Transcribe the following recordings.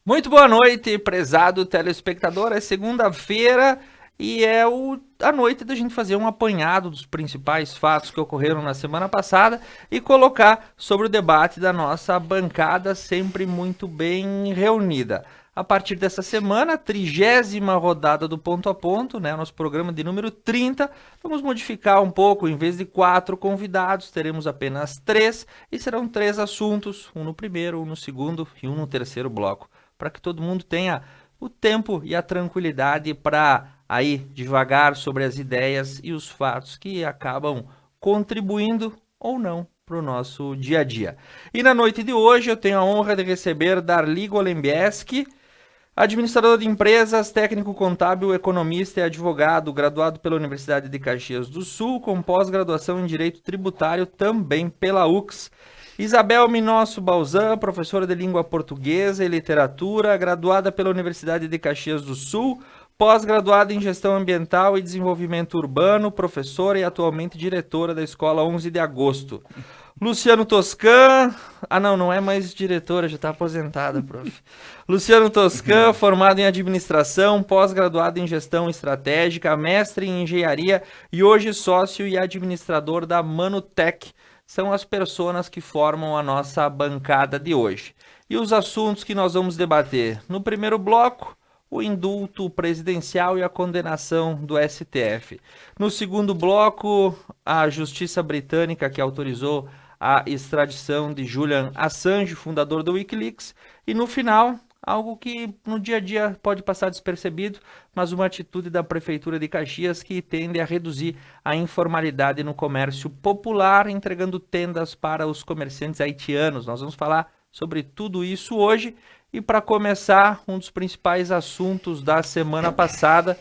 Muito boa noite, prezado telespectador. É segunda-feira e a noite da gente fazer um apanhado dos principais fatos que ocorreram na semana passada e colocar sobre o debate da nossa bancada, sempre muito bem reunida. A partir dessa semana, 30ª rodada do Ponto a Ponto, né, nosso programa de número 30, vamos modificar um pouco. Em vez de 4 convidados, teremos apenas 3 e serão 3 assuntos, um no primeiro, um no segundo e um no terceiro bloco, para que todo mundo tenha o tempo e a tranquilidade para aí devagar sobre as ideias e os fatos que acabam contribuindo ou não para o nosso dia a dia. E na noite de hoje eu tenho a honra de receber Darli Golembieski, administrador de empresas, técnico contábil, economista e advogado, graduado pela Universidade de Caxias do Sul, com pós-graduação em Direito Tributário também pela UX. Isabel Minosso Balzan, professora de língua portuguesa e literatura, graduada pela Universidade de Caxias do Sul, pós-graduada em gestão ambiental e desenvolvimento urbano, professora e atualmente diretora da Escola 11 de Agosto. Luciano Toscan. Ah, não é mais diretora, já está aposentada, prof. Luciano Toscan, formado em administração, pós-graduado em gestão estratégica, mestre em engenharia e hoje sócio e administrador da Manutec. São as pessoas que formam a nossa bancada de hoje. E os assuntos que nós vamos debater? No primeiro bloco, o indulto presidencial e a condenação do STF. No segundo bloco, a justiça britânica que autorizou a extradição de Julian Assange, fundador do Wikileaks. E no final, algo que no dia a dia pode passar despercebido, mas uma atitude da Prefeitura de Caxias que tende a reduzir a informalidade no comércio popular, entregando tendas para os comerciantes haitianos. Nós vamos falar sobre tudo isso hoje. E para começar, um dos principais assuntos da semana passada,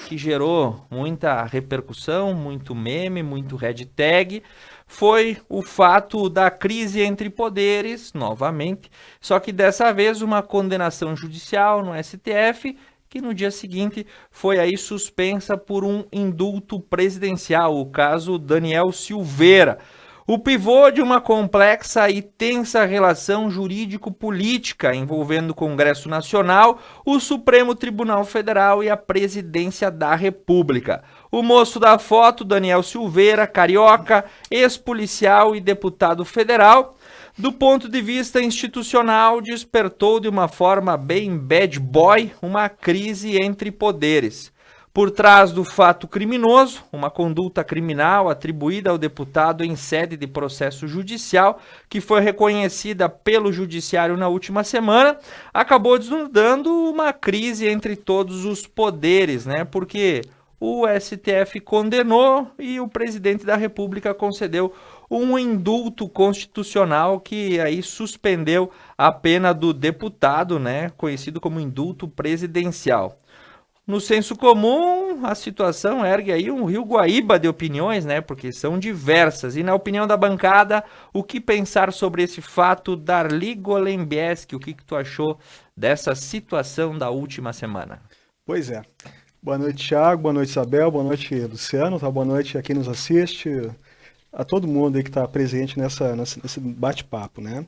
que gerou muita repercussão, muito meme, muito hashtag, foi o fato da crise entre poderes, novamente, só que dessa vez uma condenação judicial no STF, que no dia seguinte foi aí suspensa por um indulto presidencial, o caso Daniel Silveira. O pivô de uma complexa e tensa relação jurídico-política envolvendo o Congresso Nacional, o Supremo Tribunal Federal e a Presidência da República. O moço da foto, Daniel Silveira, carioca, ex-policial e deputado federal, do ponto de vista institucional, despertou de uma forma bem bad boy uma crise entre poderes. Por trás do fato criminoso, uma conduta criminal atribuída ao deputado em sede de processo judicial, que foi reconhecida pelo judiciário na última semana, acabou desnudando uma crise entre todos os poderes, né? Porque o STF condenou e o presidente da República concedeu um indulto constitucional que aí suspendeu a pena do deputado, né? Conhecido como indulto presidencial. No senso comum, a situação ergue aí um rio Guaíba de opiniões, né? Porque são diversas. E na opinião da bancada, o que pensar sobre esse fato? Darli Golembieski, o que tu achou dessa situação da última semana? Pois é. Boa noite, Thiago. Boa noite, Isabel. Boa noite, Luciano. Tá? Boa noite a quem nos assiste, a todo mundo aí que está presente nesse bate-papo, né?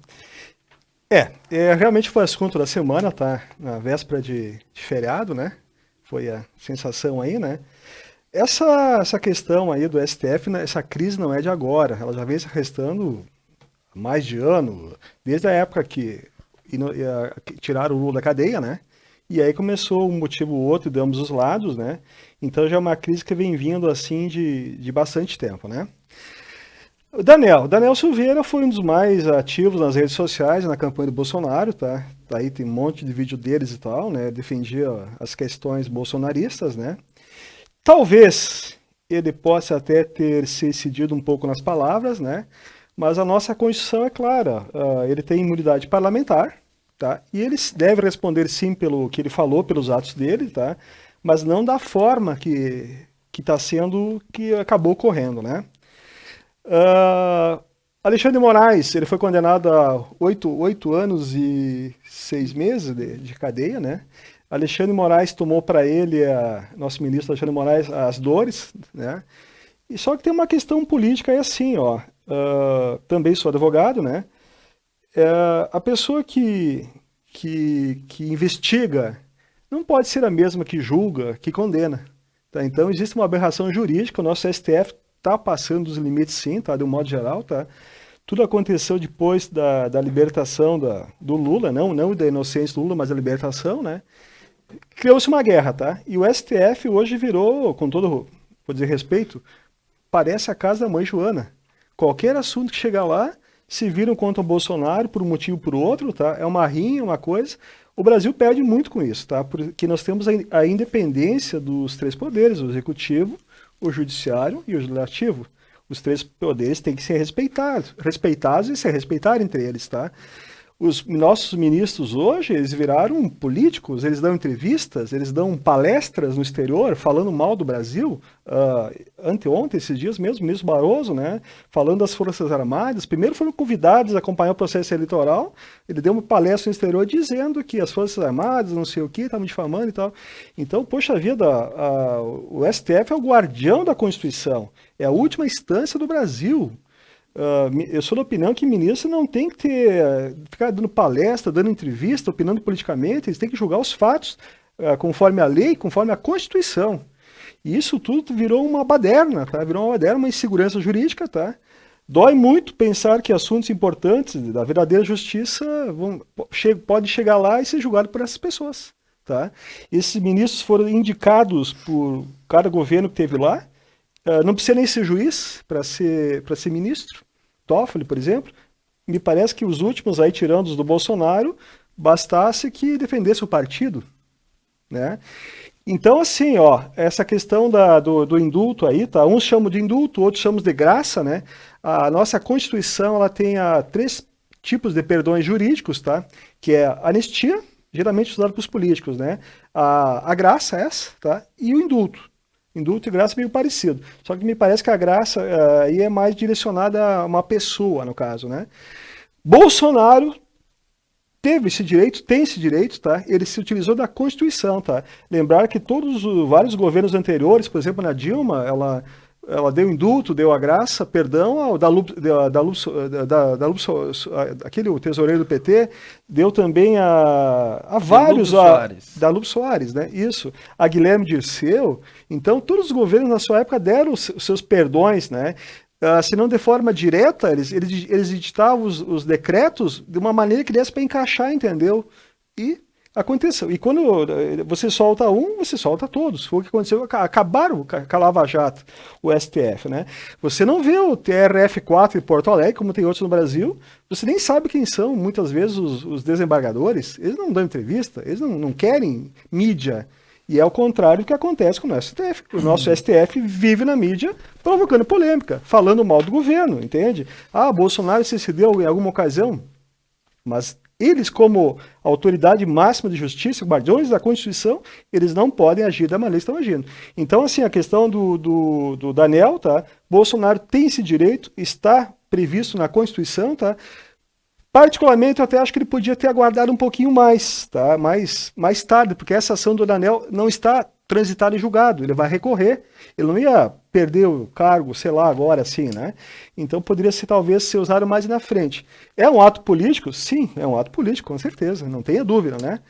Realmente foi assunto da semana, tá? Na véspera de feriado, né? Foi a sensação aí, né? Essa questão aí do STF, né, essa crise não é de agora. Ela já vem se arrastando há mais de ano, desde a época que tiraram o Lula da cadeia, né? E aí começou um motivo ou outro de ambos os lados, né? Então já é uma crise que vem vindo assim de bastante tempo, né? O Daniel Silveira foi um dos mais ativos nas redes sociais na campanha do Bolsonaro, tá? Aí tem um monte de vídeo deles e tal, né? Defendia as questões bolsonaristas, né? Talvez ele possa até ter se excedido um pouco nas palavras, né? Mas a nossa Constituição é clara, ele tem imunidade parlamentar, tá? E ele deve responder sim pelo que ele falou, pelos atos dele, tá? Mas não da forma que está sendo, que acabou ocorrendo, né? Alexandre de Moraes, ele foi condenado a 8 anos e 6 meses de cadeia, né? Alexandre de Moraes tomou para ele, nosso ministro Alexandre de Moraes, as dores, né? E só que tem uma questão política aí assim, ó. Também sou advogado, né? A pessoa que que investiga não pode ser a mesma que julga, que condena. Tá? Então existe uma aberração jurídica, o nosso STF está passando dos limites sim, tá? De um modo geral, tá? Tudo aconteceu depois da libertação do Lula, não da inocência do Lula, mas da libertação, né? Criou-se uma guerra, tá? E o STF hoje virou, com todo, vou dizer, respeito, parece a casa da mãe Joana. Qualquer assunto que chegar lá, se viram contra o Bolsonaro por um motivo ou por outro, tá? É uma rinha, uma coisa. O Brasil perde muito com isso, tá? Porque nós temos a independência dos três poderes, o executivo, o judiciário e o legislativo. Os três poderes têm que ser respeitados e se respeitar entre eles, tá? Os nossos ministros hoje, eles viraram políticos, eles dão entrevistas, eles dão palestras no exterior, falando mal do Brasil. Anteontem, esses dias mesmo, o ministro Barroso, né, falando das Forças Armadas, primeiro foram convidados a acompanhar o processo eleitoral, ele deu uma palestra no exterior dizendo que as Forças Armadas, não sei o que, estavam difamando e tal. Então, poxa vida, o STF é o guardião da Constituição, é a última instância do Brasil. Eu sou da opinião que ministro não tem que ficar dando palestra, dando entrevista, opinando politicamente, eles têm que julgar os fatos conforme a lei, conforme a Constituição. E isso tudo virou uma baderna, tá? Virou uma baderna, uma insegurança jurídica, tá? Dói muito pensar que assuntos importantes da verdadeira justiça podem chegar lá e ser julgados por essas pessoas, tá? Esses ministros foram indicados por cada governo que teve lá, não precisa nem ser juiz para ser ministro. Toffoli, por exemplo, me parece que os últimos aí, tirando os do Bolsonaro, bastasse que defendesse o partido, né? Então, assim, ó, essa questão do indulto aí, tá? Uns chamam de indulto, outros chamam de graça, né? A nossa Constituição, ela tem 3 tipos de perdões jurídicos, tá? Que é a anistia, geralmente usada para os políticos, né? A graça, essa, tá? E o indulto. Indulto e graça meio parecido. Só que me parece que a graça aí é mais direcionada a uma pessoa, no caso, né? Bolsonaro teve esse direito, tem esse direito, tá? Ele se utilizou da Constituição, tá? Lembrar que vários governos anteriores, por exemplo, na Dilma, ela deu indulto, deu a graça, perdão, aquele o tesoureiro do PT, deu também a vários, da Lupe Soares, né? Isso, a Guilherme Dirceu. Então, todos os governos na sua época deram os seus perdões, né? Se não de forma direta, eles editavam os decretos de uma maneira que desse para encaixar, entendeu? E aconteceu. E quando você solta um, você solta todos. Foi o que aconteceu. Acabaram com a Lava Jato, o STF, né? Você não vê o TRF4 em Porto Alegre, como tem outros no Brasil. Você nem sabe quem são, muitas vezes, os desembargadores. Eles não dão entrevista, eles não querem mídia. E é o contrário do que acontece com o nosso STF. O nosso STF vive na mídia provocando polêmica, falando mal do governo, entende? Bolsonaro se cedeu em alguma ocasião, mas eles, como autoridade máxima de justiça, guardiões da Constituição, eles não podem agir da maneira que estão agindo. Então, assim, a questão do Daniel, tá? Bolsonaro tem esse direito, está previsto na Constituição, tá? Particularmente, eu até acho que ele podia ter aguardado um pouquinho mais, tá? Mais tarde, porque essa ação do Daniel não está transitada em julgado, ele vai recorrer, ele não ia perder o cargo, sei lá, agora assim, né? Então poderia ser, talvez, ser usado mais na frente. É um ato político? Sim, é um ato político, com certeza, não tenha dúvida, né?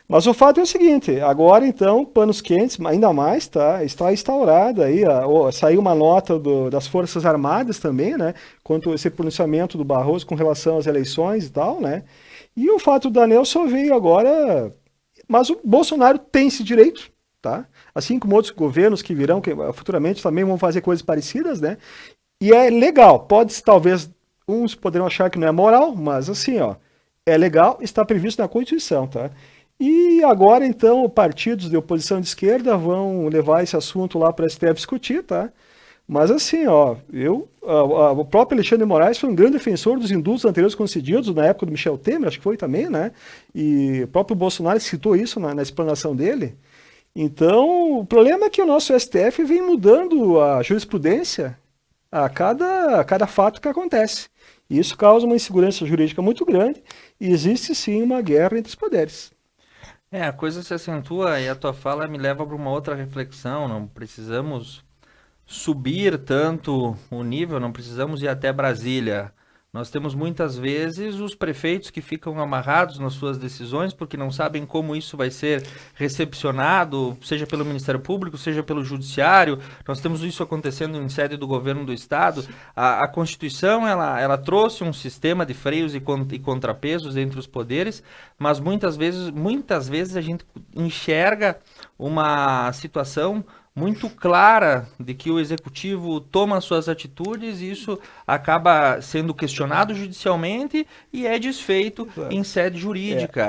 Mas o fato é o seguinte, agora então, panos quentes, ainda mais, tá? Está instaurada aí, saiu uma nota das Forças Armadas também, né? Quanto esse pronunciamento do Barroso com relação às eleições e tal, né? E o fato do Daniel só veio agora, mas o Bolsonaro tem esse direito, tá? Assim como outros governos que virão, que futuramente também vão fazer coisas parecidas, né? E é legal, talvez, uns poderão achar que não é moral, mas assim, ó, é legal, está previsto na Constituição, tá? E agora, então, partidos de oposição de esquerda vão levar esse assunto lá para o STF discutir, tá? Mas assim, ó, o próprio Alexandre de Moraes foi um grande defensor dos indultos anteriores concedidos, na época do Michel Temer, acho que foi também, né? E o próprio Bolsonaro citou isso na explanação dele. Então, o problema é que o nosso STF vem mudando a jurisprudência a cada fato que acontece. E isso causa uma insegurança jurídica muito grande e existe sim uma guerra entre os poderes. A coisa se acentua e a tua fala me leva para uma outra reflexão. Não precisamos subir tanto o nível, não precisamos ir até Brasília Nós temos muitas vezes os prefeitos que ficam amarrados nas suas decisões porque não sabem como isso vai ser recepcionado, seja pelo Ministério Público, seja pelo Judiciário. Nós temos isso acontecendo em sede do governo do Estado. A Constituição, ela trouxe um sistema de freios e contrapesos entre os poderes, mas muitas vezes a gente enxerga uma situação muito clara de que o executivo toma suas atitudes e isso acaba sendo questionado judicialmente e é desfeito em sede jurídica.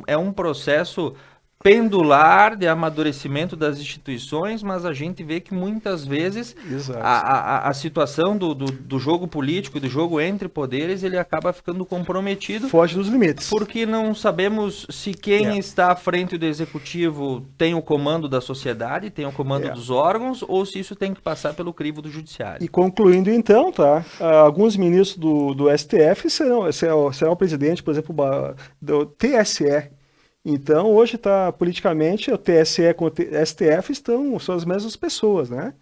É um processo pendular de amadurecimento das instituições, mas a gente vê que muitas vezes a situação do jogo político e do jogo entre poderes, ele acaba ficando comprometido. Foge dos limites. Porque não sabemos se quem está à frente do executivo tem o comando da sociedade, tem o comando dos órgãos, ou se isso tem que passar pelo crivo do judiciário. E concluindo então, tá? Alguns ministros do STF serão o presidente, por exemplo, do TSE. Então, hoje está politicamente, o TSE com o STF são as mesmas pessoas, né?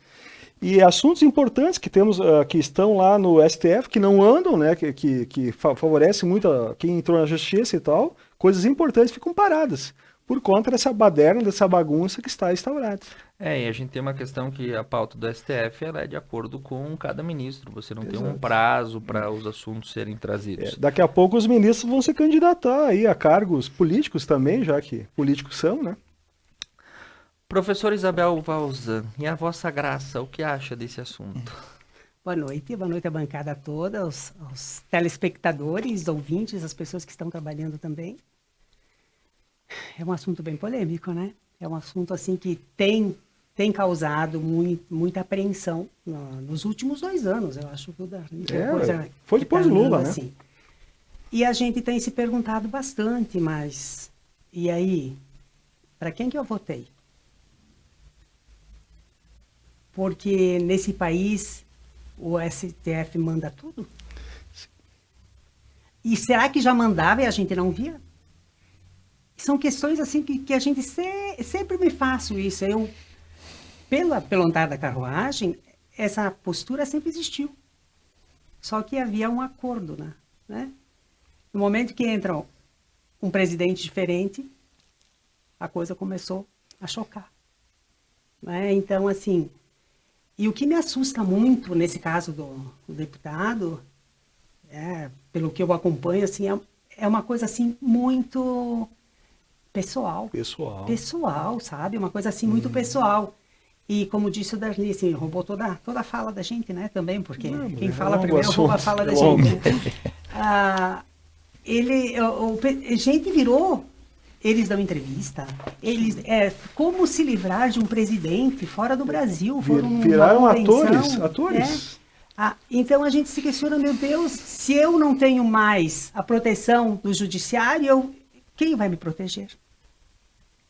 E assuntos importantes que temos, que estão lá no STF, que não andam, né? Que favorecem muito quem entrou na justiça e tal, coisas importantes ficam paradas por conta dessa baderna, dessa bagunça que está instaurada. E a gente tem uma questão que a pauta do STF ela é de acordo com cada ministro. Você não tem um prazo para os assuntos serem trazidos. Daqui a pouco os ministros vão se candidatar aí a cargos políticos também, já que políticos são, né? Professor Isabel Valzan, e a vossa graça, o que acha desse assunto? Boa noite à bancada toda, aos telespectadores, ouvintes, as pessoas que estão trabalhando também. É um assunto bem polêmico, né? É um assunto assim que tem causado muita apreensão nos últimos 2 anos, eu acho que foi depois do Lula, né? Assim. E a gente tem se perguntado bastante, mas e aí, para quem que eu votei? Porque nesse país o STF manda tudo? E será que já mandava e a gente não via? São questões assim que a gente sempre me faço isso. Pelo andar da carruagem, essa postura sempre existiu. Só que havia um acordo, né? No momento que entra um presidente diferente, a coisa começou a chocar. Né? Então, assim, e o que me assusta muito nesse caso do deputado, pelo que eu acompanho, assim, é uma coisa assim muito pessoal, sabe? Uma coisa assim muito pessoal. E como disse o Darli, assim, roubou toda a fala da gente, né? Também, porque quem fala primeiro rouba a fala da gente. Né? Gente virou, eles dão entrevista, como se livrar de um presidente fora do Brasil. Viraram atores. Então a gente se questiona, meu Deus, se eu não tenho mais a proteção do judiciário, quem vai me proteger?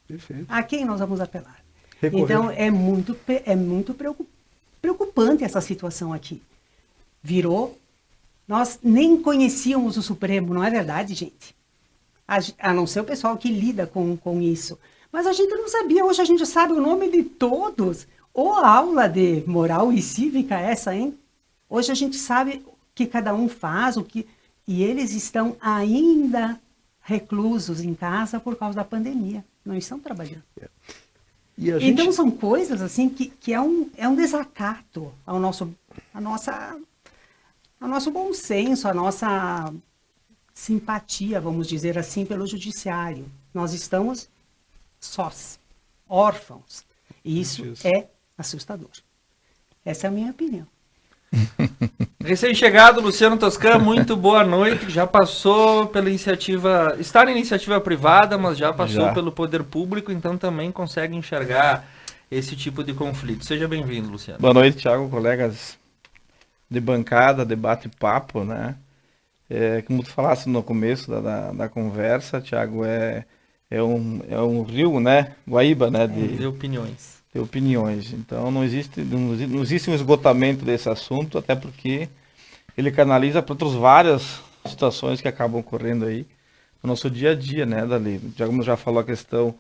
Perfeito. A quem nós vamos apelar? Recorrer. Então, é muito preocupante essa situação aqui. Nós nem conhecíamos o Supremo, não é verdade, gente? A não ser o pessoal que lida com isso. Mas a gente não sabia, hoje a gente sabe o nome de todos. Ou a aula de moral e cívica essa, hein? Hoje a gente sabe o que cada um faz, e eles estão ainda reclusos em casa por causa da pandemia. Não estão trabalhando. Então são coisas assim que é um desacato ao nosso bom senso, a nossa simpatia, vamos dizer assim, pelo judiciário. Nós estamos sós, órfãos. E isso é assustador. Essa é a minha opinião. Recém-chegado, Luciano Toscan, muito boa noite. Já passou pela iniciativa, está na iniciativa privada, mas já passou pelo poder público, então também consegue enxergar esse tipo de conflito. Seja bem-vindo, Luciano. Boa noite, Thiago, colegas de bancada, debate e papo, né? Como tu falaste no começo da conversa, Thiago, é um rio, né? Guaíba, né? De opiniões. De opiniões. Então não existe um esgotamento desse assunto, até porque ele canaliza para outras várias situações que acabam ocorrendo aí no nosso dia a dia, né, Dali? O Thiago já falou a questão,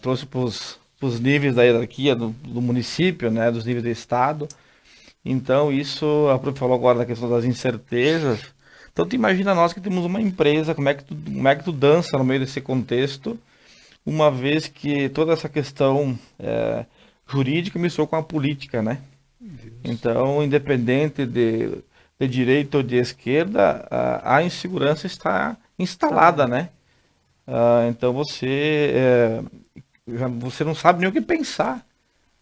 trouxe para os níveis da hierarquia do município, né, dos níveis do estado. Então isso, a Prof falou agora da questão das incertezas, Então tu imagina nós que temos uma empresa, como é que tu dança no meio desse contexto, uma vez que toda essa questão jurídica misturou com a política, né? Então, independente de direita ou de esquerda, a insegurança está instalada, né? Então você não sabe nem o que pensar,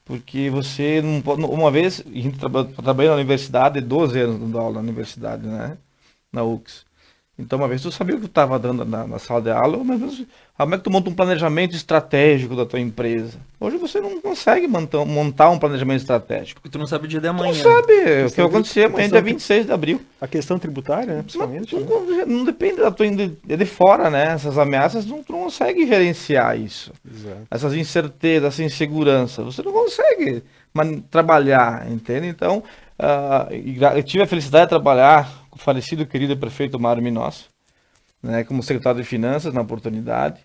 porque você não pode. Uma vez, a gente trabalhei na universidade, 12 anos dando aula na universidade, né? Na UX. Então, uma vez tu sabia o que tu estava dando na sala de aula, mas como é que tu monta um planejamento estratégico da tua empresa? Hoje você não consegue montar um planejamento estratégico. Porque tu não sabe o dia de Tu amanhã. não sabe o que vai acontecer amanhã, dia 26 de abril. A questão tributária, né, principalmente. né? Não depende da tua de fora, né? Essas ameaças, tu não consegue gerenciar isso. Exato. Essas incertezas, essa insegurança, você não consegue trabalhar, entende? Então, eu tive a felicidade de trabalhar com o falecido querido prefeito Mário Minócio, né, como secretário de Finanças na oportunidade.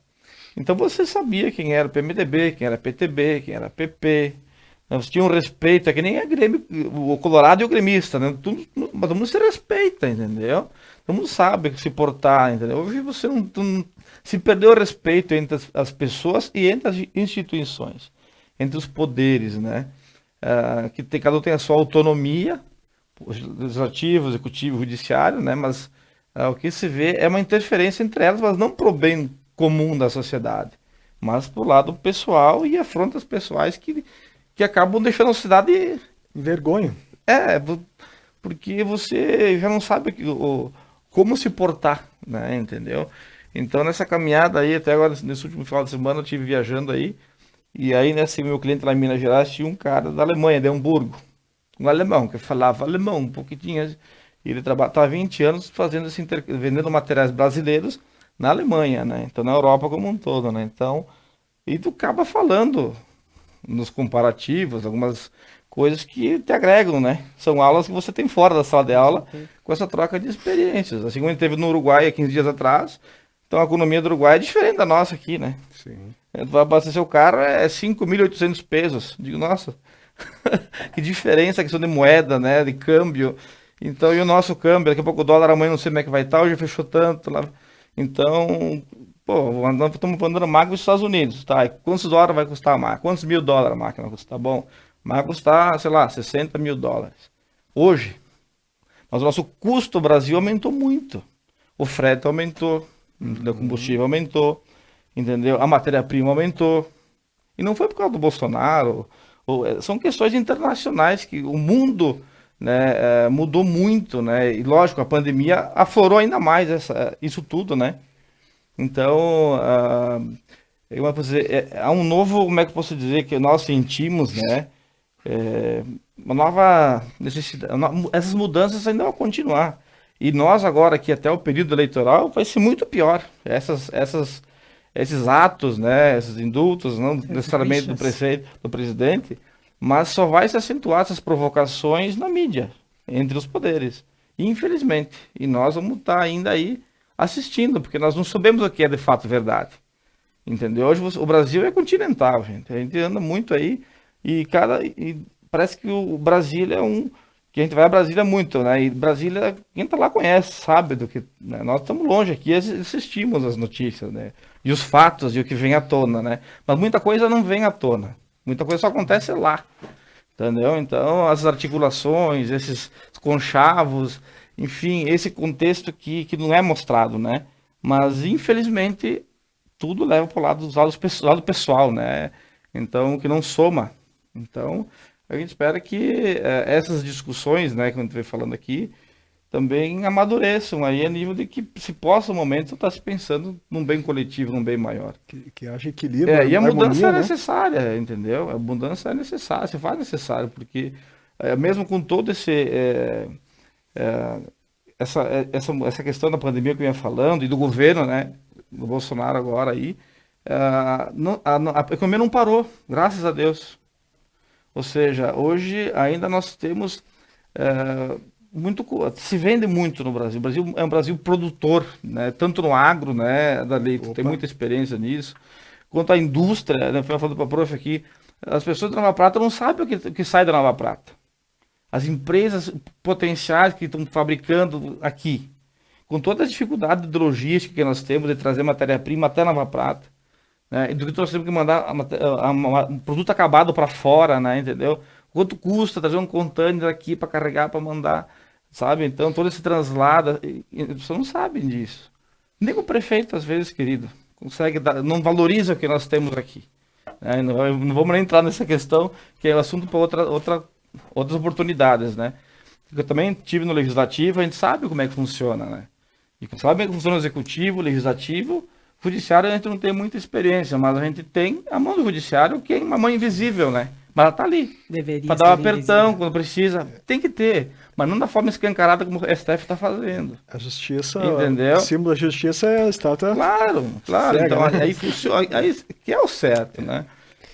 Então você sabia quem era o PMDB, quem era PTB, quem era PP. Né? Você tinha um respeito, é que nem a Grêmio, o Colorado e o gremista, né? Todo mundo se respeita, entendeu? Todo mundo sabe se portar, entendeu? Hoje você não se perdeu o respeito entre as pessoas e entre as instituições, entre os poderes, né? Cada um tem a sua autonomia, legislativo, executivo, judiciário, né? Mas o que se vê é uma interferência entre elas, mas não pro bem comum da sociedade, mas pro lado pessoal e afrontas pessoais que acabam deixando a cidade... Vergonha. Porque você já não sabe como se portar, né? Entendeu? Então, nessa caminhada aí, até agora, nesse último final de semana, eu estive viajando aí, e aí, nesse meu cliente lá em Minas Gerais, tinha um cara da Alemanha, de Hamburgo, um alemão, que falava alemão um pouquinho. Ele estava há 20 anos fazendo vendendo materiais brasileiros na Alemanha, né? Então, na Europa como um todo, né? Então, e tu acaba falando nos comparativos, algumas coisas que te agregam, né? São aulas que você tem fora da sala de aula com essa troca de experiências. Assim como a gente teve no Uruguai há 15 dias atrás, então a economia do Uruguai é diferente da nossa aqui, né? Sim. Tu vai abastecer o carro, é 5.800 pesos. Digo, nossa, que diferença a questão de moeda, né? De câmbio. Então, e o nosso câmbio, daqui a pouco o dólar amanhã não sei como é que vai estar, hoje fechou tanto lá. Então, nós estamos mandando máquina dos Estados Unidos, tá? E quantos dólares vai custar a máquina? Quantos mil dólares a máquina vai custar? Bom, a máquina vai custar, sei lá, 60 mil dólares. Hoje, mas o nosso custo no Brasil aumentou muito. O frete aumentou, o combustível aumentou, entendeu? A matéria-prima aumentou. E não foi por causa do Bolsonaro. São questões internacionais que o mundo, né, mudou muito, né? E lógico, a pandemia aflorou ainda mais isso tudo, né? Então, há um novo, como é que eu posso dizer, que nós sentimos, né? Uma nova necessidade. Essas mudanças ainda vão continuar. E nós agora, aqui até o período eleitoral, vai ser muito pior. Esses atos, né? Esses indultos, não necessariamente do prefeito, do presidente, mas só vai se acentuar essas provocações na mídia, entre os poderes. Infelizmente. E nós vamos estar ainda aí assistindo, porque nós não sabemos o que é de fato verdade. Entendeu? Hoje o Brasil é continental, gente. A gente anda muito aí e parece que o Brasília que a gente vai a Brasília muito, né? E Brasília, quem tá lá conhece, sabe do que, né? Nós estamos longe aqui, assistimos as notícias, né? E os fatos e o que vem à tona, né? Mas muita coisa não vem à tona. Muita coisa só acontece lá. Entendeu? Então, as articulações, esses conchavos, enfim, esse contexto que não é mostrado, né? Mas, infelizmente, tudo leva para o lado pessoal, né? Então, que não soma. Então, a gente espera que essas discussões, né, que a gente vem falando aqui, também amadureçam aí a nível de que se possa, no momento, estar se pensando num bem coletivo, num bem maior. Que haja equilíbrio, E a mudança harmonia, é né? necessária, entendeu? A mudança é necessária, se faz necessário, porque mesmo com todo essa questão da pandemia que eu ia falando, e do governo, né, do Bolsonaro agora aí, a economia não parou, graças a Deus. Ou seja, hoje ainda nós temos se vende muito no Brasil. O Brasil é um Brasil produtor, né? Tanto no agro, né, Dali, tem muita experiência nisso, quanto a indústria, né? Foi falando para a prof aqui, as pessoas da Nova Prata não sabem o que sai da Nova Prata. As empresas potenciais que estão fabricando aqui. com toda a dificuldade de logística que nós temos, de trazer matéria-prima até Nova Prata, né? E do que nós temos que mandar um produto acabado para fora, né? Entendeu? Quanto custa trazer um container aqui para carregar, para mandar, sabe? Então, todo esse translado, as pessoas não sabem disso. Nem o prefeito, às vezes, querido, consegue dar, não valoriza o que nós temos aqui. Né? Não vamos nem entrar nessa questão, que é o assunto para outras oportunidades, né? Porque eu também estive no legislativo, a gente sabe como é que funciona, né? E sabe como é que funciona o executivo, o legislativo, o judiciário a gente não tem muita experiência, mas a gente tem a mão do judiciário, que é uma mão invisível, né? Mas ela tá ali. Deveria Para dar um ser apertão invisível. quando precisa. Tem que ter. Mas não da forma escancarada como o STF está fazendo. A justiça, Entendeu? o símbolo da justiça é a estátua. Claro. Cega, Então né? aí funciona. Aí, que é o certo, né?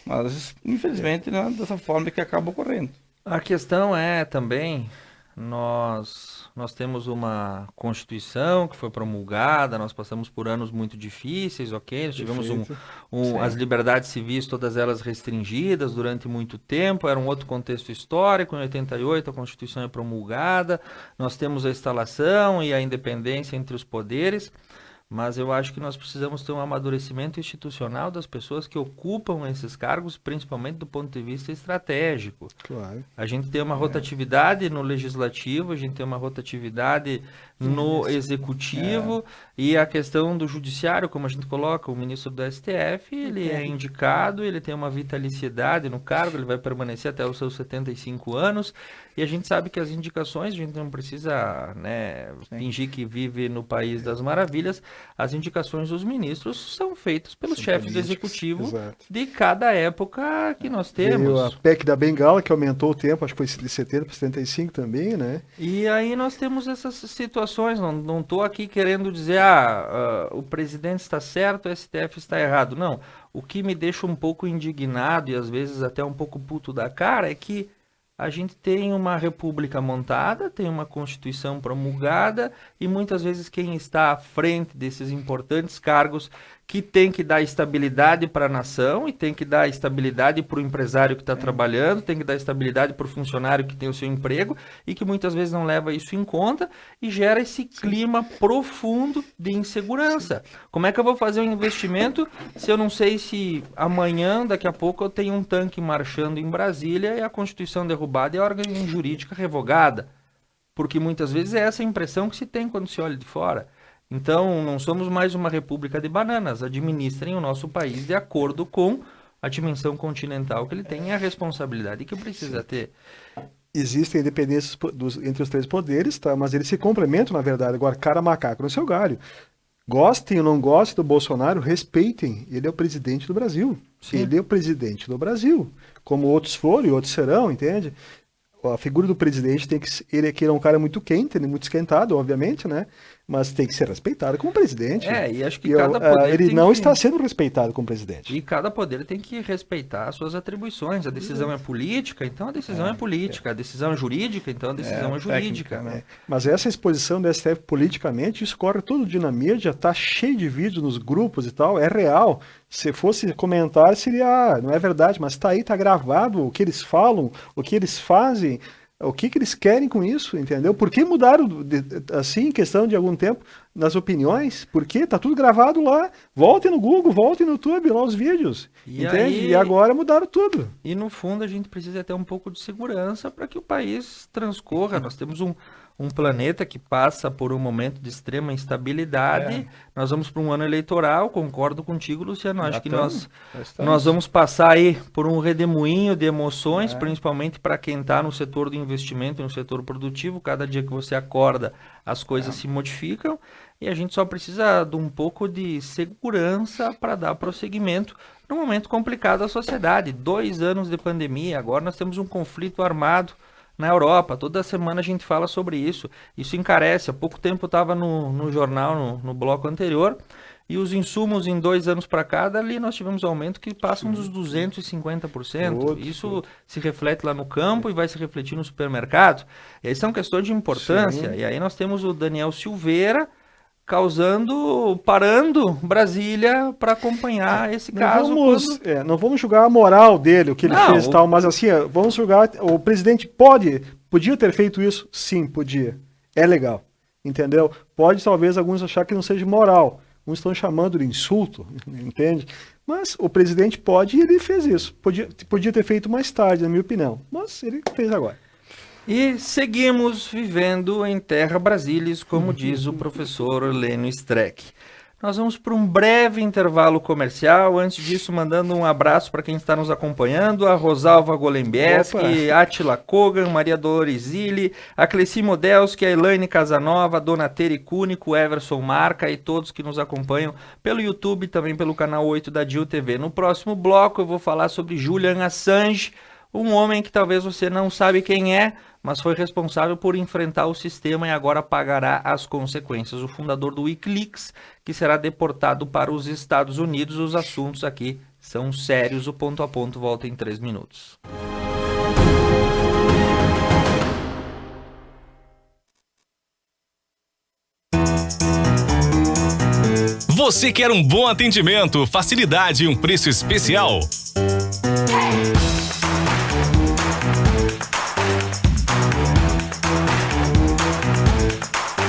Mas, infelizmente, não é dessa forma que acaba ocorrendo. A questão é também, nós temos uma Constituição que foi promulgada, nós passamos por anos muito difíceis, ok? Nós tivemos Perfeito. as liberdades civis, todas elas restringidas durante muito tempo, era um outro contexto histórico, em 88 a Constituição é promulgada, nós temos a instalação e a independência entre os poderes, mas eu acho que nós precisamos ter um amadurecimento institucional das pessoas que ocupam esses cargos, principalmente do ponto de vista estratégico. Claro. A gente tem uma rotatividade no legislativo, a gente tem uma rotatividade no executivo e a questão do judiciário, como a gente coloca, o ministro do STF, ele é indicado, ele tem uma vitalicidade no cargo, ele vai permanecer até os seus 75 anos e a gente sabe que as indicações, a gente não precisa, né, fingir que vive no país das maravilhas, as indicações dos ministros são feitas pelos São chefes do políticos, executivo exato. de cada época que nós Veio temos. a PEC da Bengala, que aumentou o tempo, acho que foi de 70 para 75 também, né? E aí nós temos essas situações, não estou aqui querendo dizer, o presidente está certo, o STF está errado. Não, o que me deixa um pouco indignado e às vezes até um pouco puto da cara é que a gente tem uma república montada, tem uma constituição promulgada e muitas vezes quem está à frente desses importantes cargos que tem que dar estabilidade para a nação e tem que dar estabilidade para o empresário que está trabalhando, tem que dar estabilidade para o funcionário que tem o seu emprego e que muitas vezes não leva isso em conta e gera esse clima profundo de insegurança. Como é que eu vou fazer um investimento se eu não sei se amanhã, daqui a pouco, eu tenho um tanque marchando em Brasília e a Constituição derrubada e a ordem jurídica revogada? Porque muitas vezes é essa a impressão que se tem quando se olha de fora. Então, não somos mais uma república de bananas. Administrem o nosso país de acordo com a dimensão continental que ele tem e a responsabilidade que precisa ter. Existem independências entre os três poderes, tá? Mas eles se complementam, na verdade. Agora, cara macaco no seu galho. Gostem ou não gostem do Bolsonaro, respeitem. Ele é o presidente do Brasil. Sim. Ele é o presidente do Brasil. Como outros foram e outros serão, entende? A figura do presidente tem que ele é um cara muito quente, muito esquentado, obviamente, né? Mas tem que ser respeitado como presidente. E acho que cada poder ele tem não que... está sendo respeitado como presidente. E cada poder tem que respeitar as suas atribuições. A decisão é política, então a decisão é política. A decisão é jurídica, então a decisão é jurídica. técnica, Né? Mas essa exposição do STF politicamente, isso corre todo dia na mídia, tá cheio de vídeos nos grupos e tal, é real. Se fosse comentar, seria, não é verdade, mas tá aí, tá gravado o que eles falam, o que eles fazem, o que eles querem com isso, entendeu? Por que mudaram, assim, em questão de algum tempo, nas opiniões? Por quê? Tá tudo gravado lá. Voltem no Google, voltem no YouTube, lá os vídeos. E entende? aí- E agora mudaram tudo. E no fundo a gente precisa ter um pouco de segurança para que o país transcorra. Nós temos um planeta que passa por um momento de extrema instabilidade. Nós vamos para um ano eleitoral, concordo contigo, Luciano. Acho que nós vamos passar aí por um redemoinho de emoções, principalmente para quem está no setor do investimento, no setor produtivo. Cada dia que você acorda, as coisas se modificam e a gente só precisa de um pouco de segurança para dar prosseguimento num momento complicado da sociedade. 2 anos de pandemia, agora nós temos um conflito armado na Europa. Toda semana a gente fala sobre isso. Isso encarece. Há pouco tempo eu estava no jornal, no bloco anterior, e os insumos em 2 anos para cá, dali nós tivemos aumento que passam dos 250%. Isso se reflete lá no campo e vai se refletir no supermercado. E aí são questões de importância. Sim. E aí nós temos o Daniel Silveira parando Brasília para acompanhar esse caso. Não vamos julgar a moral dele, o que ele fez e tal, mas assim, vamos julgar, o presidente podia ter feito isso? Sim, podia. É legal. entendeu? Pode talvez alguns achar que não seja moral, uns estão chamando de insulto, entende? Mas o presidente pode e ele fez isso. Podia ter feito mais tarde, na minha opinião, mas ele fez agora. E seguimos vivendo em terra Brasília, como diz o professor Lênio Streck. Nós vamos para um breve intervalo comercial. Antes disso, mandando um abraço para quem está nos acompanhando, a Rosalva Golembeski, Átila Kogan, Maria Dolores Zilli, a Cleci Modelski, a Elaine Casanova, a Dona Tere Cúnico, Everson Marca e todos que nos acompanham pelo YouTube e também pelo canal 8 da DIL TV. No próximo bloco eu vou falar sobre Julian Assange, um homem que talvez você não sabe quem é, mas foi responsável por enfrentar o sistema e agora pagará as consequências. O fundador do Wikileaks, que será deportado para os Estados Unidos. Os assuntos aqui são sérios. O Ponto a Ponto volta em 3 minutos. Você quer um bom atendimento, facilidade e um preço especial?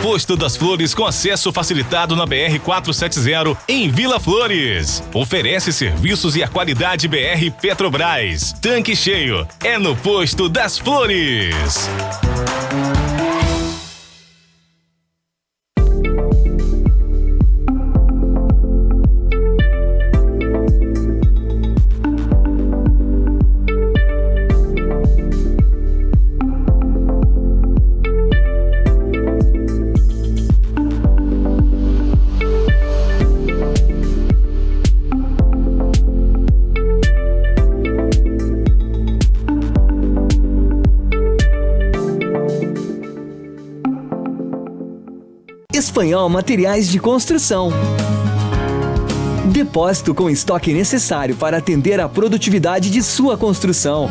Posto das Flores com acesso facilitado na BR-470 em Vila Flores. Oferece serviços e a qualidade BR Petrobras. Tanque cheio é no Posto das Flores. Espanhol Materiais de Construção. Depósito com estoque necessário para atender a produtividade de sua construção.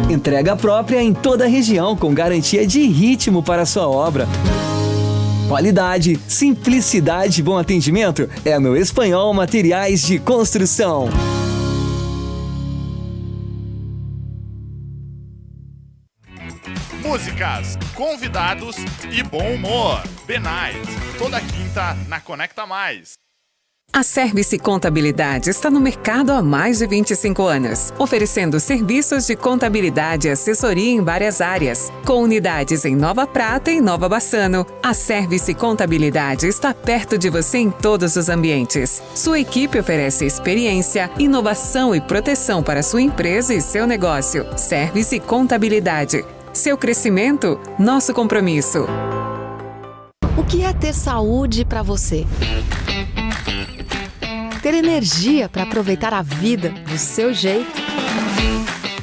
Entrega própria em toda a região com garantia de ritmo para sua obra. Qualidade, simplicidade e bom atendimento é no Espanhol Materiais de Construção. Músicas, convidados e bom humor. B-Night, toda quinta na Conecta Mais. A Service Contabilidade está no mercado há mais de 25 anos, oferecendo serviços de contabilidade e assessoria em várias áreas. Com unidades em Nova Prata e Nova Bassano, a Service Contabilidade está perto de você em todos os ambientes. Sua equipe oferece experiência, inovação e proteção para sua empresa e seu negócio. Service Contabilidade. Seu crescimento, nosso compromisso. O que é ter saúde para você? Ter energia para aproveitar a vida do seu jeito?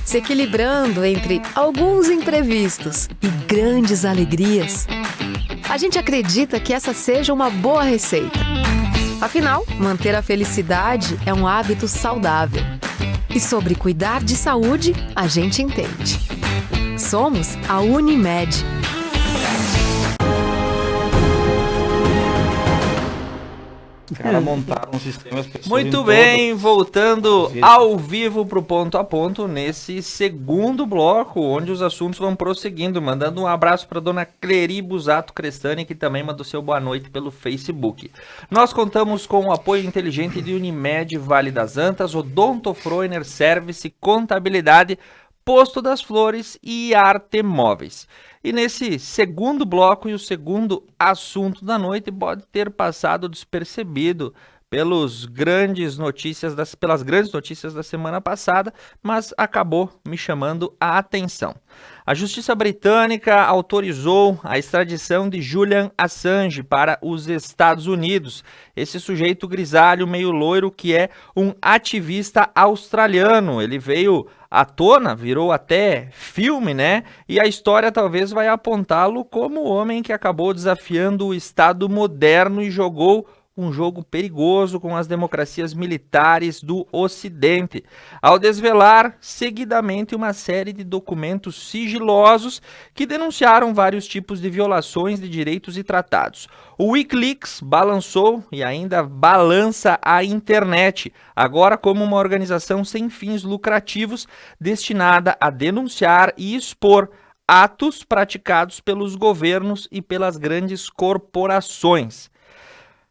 Se equilibrando entre alguns imprevistos e grandes alegrias? A gente acredita que essa seja uma boa receita. Afinal, manter a felicidade é um hábito saudável. E sobre cuidar de saúde, a gente entende. Somos a Unimed. Cara, montaram um sistema especial. Muito bem, voltando ao vivo para o Ponto a Ponto, nesse segundo bloco, onde os assuntos vão prosseguindo. Mandando um abraço para dona Cleri Busato Crestani, que também mandou seu boa noite pelo Facebook. Nós contamos com o apoio inteligente de Unimed Vale das Antas, Odonto Froiner Service, Contabilidade, Posto das Flores e Arte Móveis. E nesse segundo bloco e o segundo assunto da noite pode ter passado despercebido pelas grandes notícias da semana passada, mas acabou me chamando a atenção. A Justiça Britânica autorizou a extradição de Julian Assange para os Estados Unidos. Esse sujeito grisalho, meio loiro, que é um ativista australiano. Ele veio à tona, virou até filme, né? E a história talvez vai apontá-lo como o homem que acabou desafiando o Estado moderno e jogou um jogo perigoso com as democracias militares do Ocidente, ao desvelar seguidamente uma série de documentos sigilosos que denunciaram vários tipos de violações de direitos e tratados. O Wikileaks balançou e ainda balança a internet, agora como uma organização sem fins lucrativos destinada a denunciar e expor atos praticados pelos governos e pelas grandes corporações.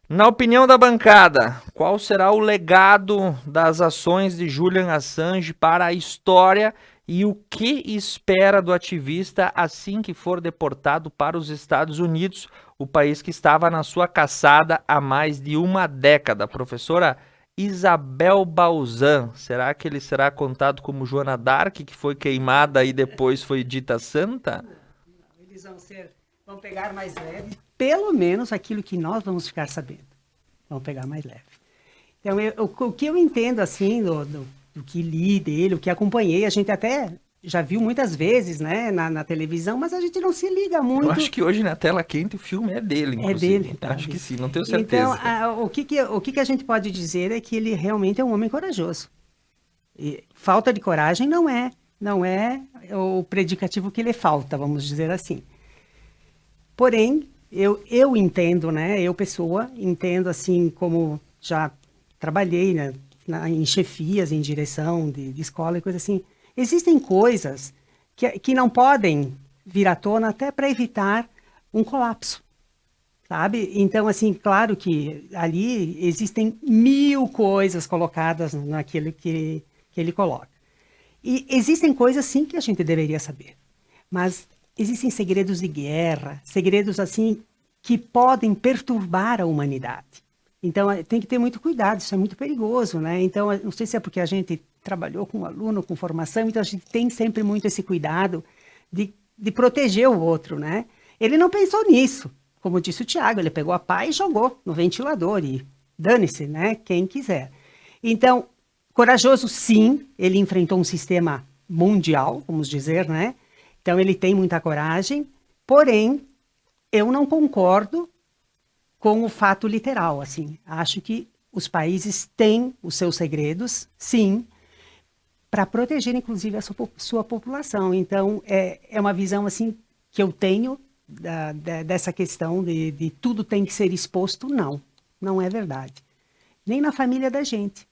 Na opinião da bancada, qual será o legado das ações de Julian Assange para a história e o que espera do ativista assim que for deportado para os Estados Unidos, o país que estava na sua caçada há mais de uma década? Professora Isabel Balzan, será que ele será contado como Joana d'Arc, que foi queimada e depois foi dita santa? Eles vão pegar mais leve, pelo menos aquilo que nós vamos ficar sabendo. Vão pegar mais leve. Então, o que eu entendo, assim, do que li dele, o que acompanhei, a gente até já viu muitas vezes, né, na televisão, mas a gente não se liga muito. Eu acho que hoje na tela quente o filme é dele, inclusive. É dele. Tá? Acho que sim, não tenho certeza. Então, o que a gente pode dizer é que ele realmente é um homem corajoso. E falta de coragem não é o predicativo que lhe falta, vamos dizer assim. Porém, eu entendo, né, eu pessoa, entendo assim como já trabalhei, né, em chefias, em direção de escola e coisa assim. Existem coisas que não podem vir à tona até para evitar um colapso, sabe? Então, assim, claro que ali existem 1000 coisas colocadas naquilo que ele coloca. E existem coisas, sim, que a gente deveria saber. Mas existem segredos de guerra, segredos, assim, que podem perturbar a humanidade. Então, tem que ter muito cuidado, isso é muito perigoso, né? Então, não sei se é porque a gente trabalhou com aluno, com formação, então a gente tem sempre muito esse cuidado de proteger o outro, né? Ele não pensou nisso, como disse o Tiago, ele pegou a pá e jogou no ventilador e dane-se, né? Quem quiser. Então, corajoso sim, ele enfrentou um sistema mundial, vamos dizer, né? Então, ele tem muita coragem, porém, eu não concordo com o fato literal, assim. Acho que os países têm os seus segredos, sim, para proteger, inclusive, a sua população. Então, é uma visão, assim, que eu tenho dessa questão de tudo tem que ser exposto. Não é verdade. Nem na família da gente.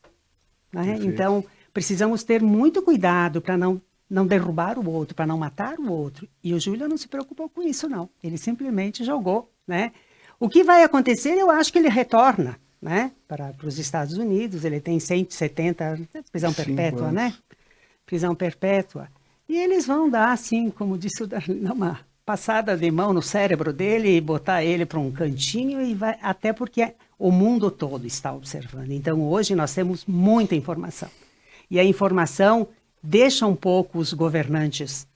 Né? Então, precisamos ter muito cuidado para não derrubar o outro, para não matar o outro. E o Júlio não se preocupou com isso, não. Ele simplesmente jogou, né? O que vai acontecer, eu acho que ele retorna, né, para os Estados Unidos. Ele tem 170, prisão perpétua, né? Prisão perpétua. E eles vão dar, assim, como disse o Darlene, uma passada de mão no cérebro dele e botar ele para um cantinho, e vai, até porque o mundo todo está observando. Então, hoje nós temos muita informação. E a informação deixa um pouco os governantes,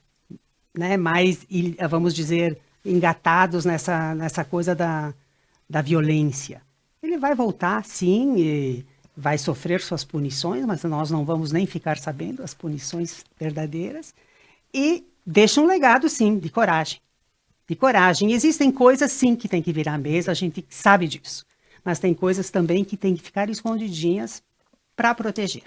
né, mais, vamos dizer, engatados nessa coisa da violência. Ele vai voltar, sim, e vai sofrer suas punições, mas nós não vamos nem ficar sabendo as punições verdadeiras. E deixa um legado, sim, de coragem. De coragem. Existem coisas, sim, que tem que virar à mesa, a gente sabe disso. Mas tem coisas também que tem que ficar escondidinhas para proteger.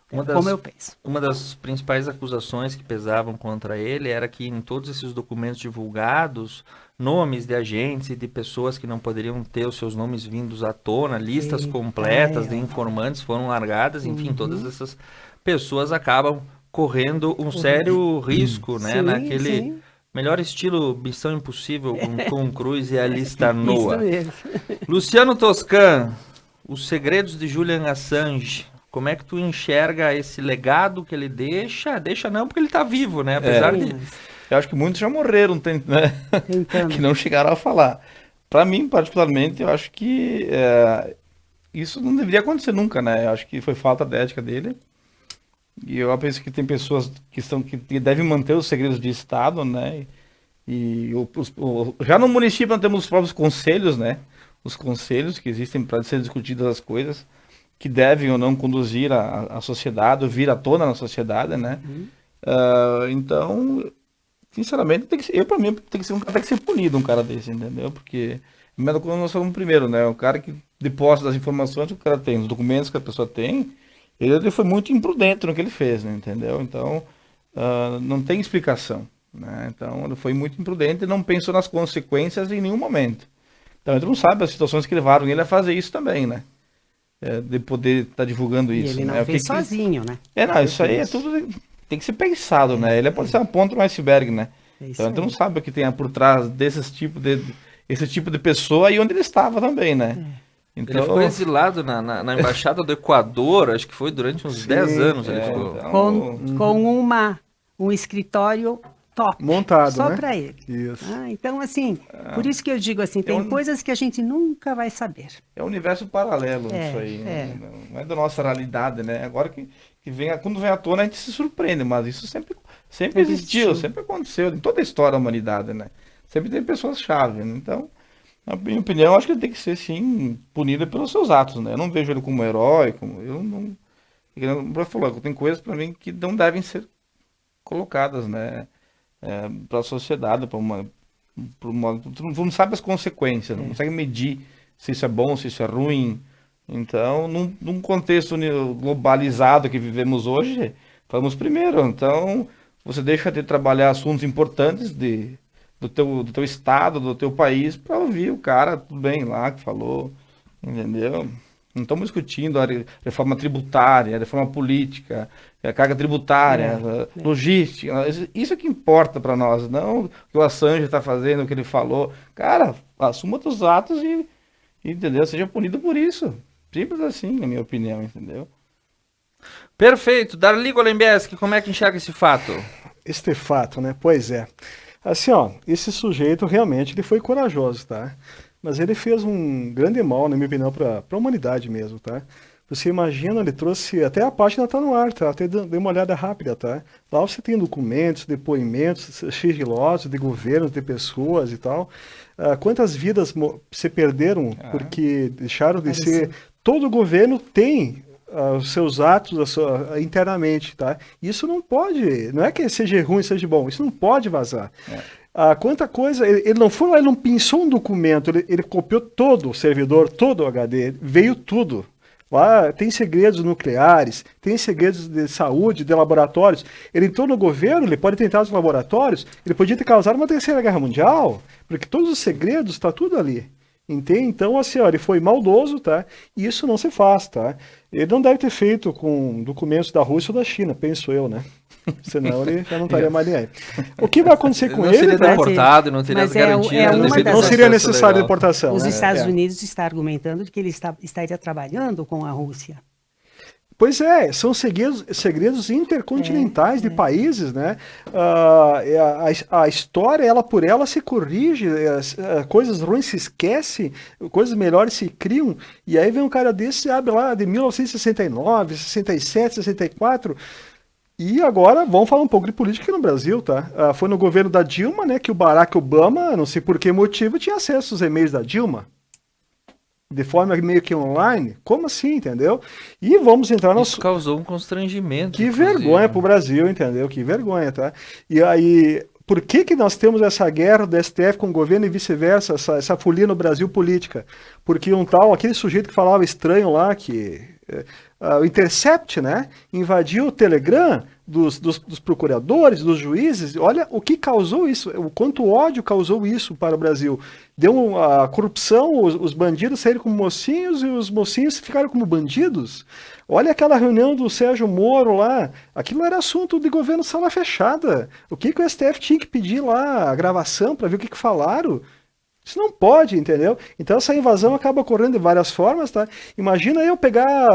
Como eu penso. Uma das principais acusações que pesavam contra ele era que em todos esses documentos divulgados, nomes de agentes e de pessoas que não poderiam ter os seus nomes vindos à tona, listas completas de informantes foram largadas, enfim, todas essas pessoas acabam correndo um sério risco, né? Naquele melhor estilo Missão Impossível com Tom Cruise e a lista Noah. Luciano Toscan, os segredos de Julian Assange. Como é que tu enxerga esse legado que ele deixa? Deixa não, porque ele está vivo, né? Apesar de... Eu acho que muitos já morreram, né? Que não chegaram a falar. Para mim, particularmente, eu acho que isso não deveria acontecer nunca, né? Eu acho que foi falta de ética dele. E eu penso que tem pessoas que devem manter os segredos de Estado, né? E já no município nós temos os próprios conselhos, né? Os conselhos que existem para ser discutidas as coisas, que devem ou não conduzir a sociedade, ou vir à tona na sociedade, né? Então, sinceramente, para mim, tem que ser um cara que ser punido, um cara desse, entendeu? Porque, mesmo quando nós somos primeiro, né? Um cara que de posse das informações que o cara tem, dos documentos que a pessoa tem, ele foi muito imprudente no que ele fez, né, entendeu? Então, não tem explicação, né? Então, ele foi muito imprudente e não pensou nas consequências em nenhum momento. Então, a gente não sabe as situações que levaram ele a fazer isso também, né? De poder estar divulgando E isso. ele não né? fez sozinho, né? Não, isso aí é tudo... Tem que ser pensado, né? Ele pode ser uma ponta no iceberg, né? É isso Então, a gente aí. não sabe o que tem por trás esse tipo de pessoa e onde ele estava também, né? Então, Ele ficou exilado na Embaixada do Equador, acho que foi durante uns 10 anos. Ele ficou. então, Com um escritório top. Montado, Só né? para ele. Isso. Então, assim, por isso que eu digo assim, tem coisas que a gente nunca vai saber. é um universo paralelo É, isso aí. é. Não é da nossa realidade, né? Agora que quando vem à tona a gente se surpreende, mas isso sempre existiu, sempre aconteceu em toda a história da humanidade, né? Sempre tem pessoas-chave, né? Então, na minha opinião, eu acho que ele tem que ser, sim, punido pelos seus atos, né? Eu não vejo ele como herói, eu não... O Bruno falou, tem coisas para mim que não devem ser colocadas, né? Para a sociedade, para uma... Tu não sabe as consequências, não consegue medir se isso é bom, se isso é ruim. Então, num contexto globalizado que vivemos hoje, vamos primeiro. Então, você deixa de trabalhar assuntos importantes do teu estado, do teu país, para ouvir o cara, tudo bem lá, que falou, entendeu? Não estamos discutindo a reforma tributária, a reforma política, a carga tributária, logística. Isso é que importa para nós, não o que o Assange está fazendo, o que ele falou. Cara, assuma teus atos e entendeu? Seja punido por isso. Simples assim, na minha opinião, entendeu? Perfeito. Darli Golembeski, como é que enxerga esse fato? Este fato, né? Pois é. Assim, ó, esse sujeito realmente ele foi corajoso, tá? Mas ele fez um grande mal, na minha opinião, para a humanidade mesmo, tá? Você imagina, ele trouxe, até a página tá no ar, tá? Até dei uma olhada rápida, tá? Lá você tem documentos, depoimentos sigilosos de governos, de pessoas e tal. Quantas vidas se perderam porque deixaram de ser... Todo governo tem os seus atos internamente, tá? Isso não pode, não é que seja ruim, seja bom, isso não pode vazar. Quanta coisa, ele não foi lá, ele não pensou um documento, ele copiou todo o servidor, todo o HD, veio tudo. Lá tem segredos nucleares, tem segredos de saúde, de laboratórios. Ele entrou no governo, ele pode tentar os laboratórios, ele podia ter causado uma terceira guerra mundial, porque todos os segredos, está tudo ali. Entende? Então, assim, ó, ele foi maldoso, tá? E isso não se faz, tá? Ele não deve ter feito com documentos da Rússia ou da China, penso eu, né? Senão ele já não estaria mais nem aí. O que vai acontecer com ele? Não seria deportado, não teria mas garantia. Não seria necessário deportação. Os né? Estados Unidos estão argumentando de que ele estaria trabalhando com a Rússia. Pois é, são segredos intercontinentais de países, né? A história, ela por ela se corrige, coisas ruins se esquecem, coisas melhores se criam, e aí vem um cara desse, abre lá de 1969, 67, 64, e agora vamos falar um pouco de política aqui no Brasil, tá? Foi no governo da Dilma, né, que o Barack Obama, não sei por que motivo, tinha acesso aos e-mails da Dilma. De forma meio que online, como assim, entendeu? E vamos entrar Isso causou um constrangimento. Que vergonha pro Brasil, entendeu? Que vergonha, tá? E aí, por que nós temos essa guerra do STF com o governo e vice-versa, essa folia no Brasil política? Porque aquele sujeito que falava estranho lá, que o Intercept, né, invadiu o Telegram dos procuradores, dos juízes. Olha o que causou isso, o quanto ódio causou isso para o Brasil. Deu a corrupção, os bandidos saíram como mocinhos e os mocinhos ficaram como bandidos. Olha aquela reunião do Sérgio Moro lá, aquilo era assunto de governo sala fechada. O que o STF tinha que pedir lá, a gravação, para ver o que falaram? Isso não pode, entendeu? Então essa invasão acaba ocorrendo de várias formas, tá? Imagina eu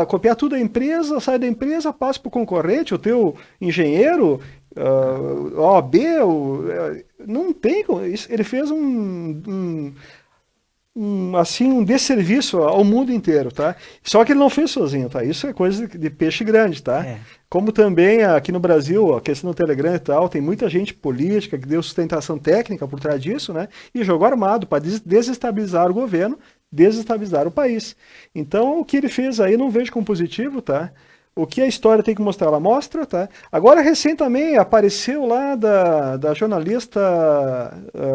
copiar tudo da empresa, sair da empresa, passo para o concorrente, o teu engenheiro, OAB, não tem, ele fez um desserviço ao mundo inteiro, tá? Só que ele não fez sozinho, tá? Isso é coisa de peixe grande, tá? Como também aqui no Brasil, a questão do Telegram e tal, tem muita gente política que deu sustentação técnica por trás disso, né? E jogou armado para desestabilizar o governo, desestabilizar o país. Então, o que ele fez aí não vejo como positivo, tá? O que a história tem que mostrar, ela mostra, tá? Agora, recém também apareceu lá da jornalista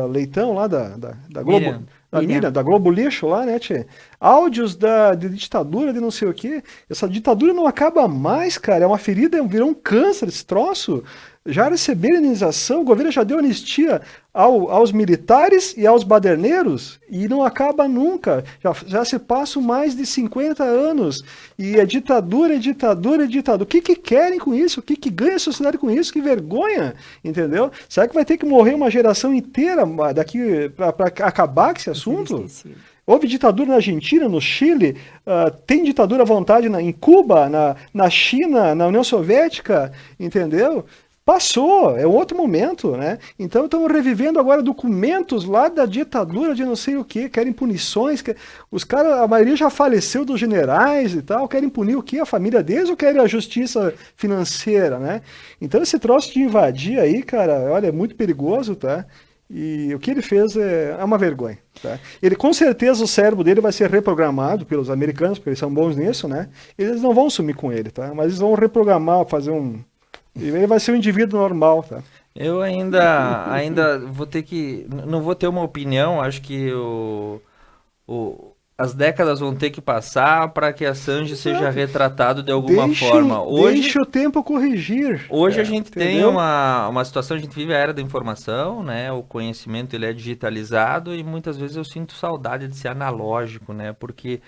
Leitão, lá da Globo. Miriam. Da Globo Lixo lá, né, tchê? Áudios de ditadura, de não sei o quê. Essa ditadura não acaba mais, cara. É uma ferida, virou um câncer esse troço. Já receberam indenização, o governo já deu anistia aos militares e aos baderneiros e não acaba nunca. Já se passam mais de 50 anos e é ditadura, é ditadura, é ditadura. O que querem com isso? O que ganha a sociedade com isso? Que vergonha, entendeu? Será que vai ter que morrer uma geração inteira daqui para acabar com esse assunto? Houve ditadura na Argentina, no Chile, tem ditadura à vontade em Cuba, na China, na União Soviética, entendeu? Passou, é outro momento, né? Então estamos revivendo agora documentos lá da ditadura de não sei o que, querem punições, os caras, a maioria já faleceu dos generais e tal, querem punir o quê? A família deles ou querem a justiça financeira, né? Então esse troço de invadir aí, cara, olha, é muito perigoso, tá? E o que ele fez é uma vergonha, tá? Ele, com certeza, o cérebro dele vai ser reprogramado pelos americanos, porque eles são bons nisso, né? Eles não vão sumir com ele, tá? Mas eles vão reprogramar, fazer e ele vai ser um indivíduo normal, tá? Eu ainda vou ter que... Não vou ter uma opinião, acho que as décadas vão ter que passar para que Assange seja retratado de alguma forma. Deixa o tempo corrigir. Hoje a gente entendeu? tem uma situação, a gente vive a era da informação, né? O conhecimento ele é digitalizado e muitas vezes eu sinto saudade de ser analógico, né? Porque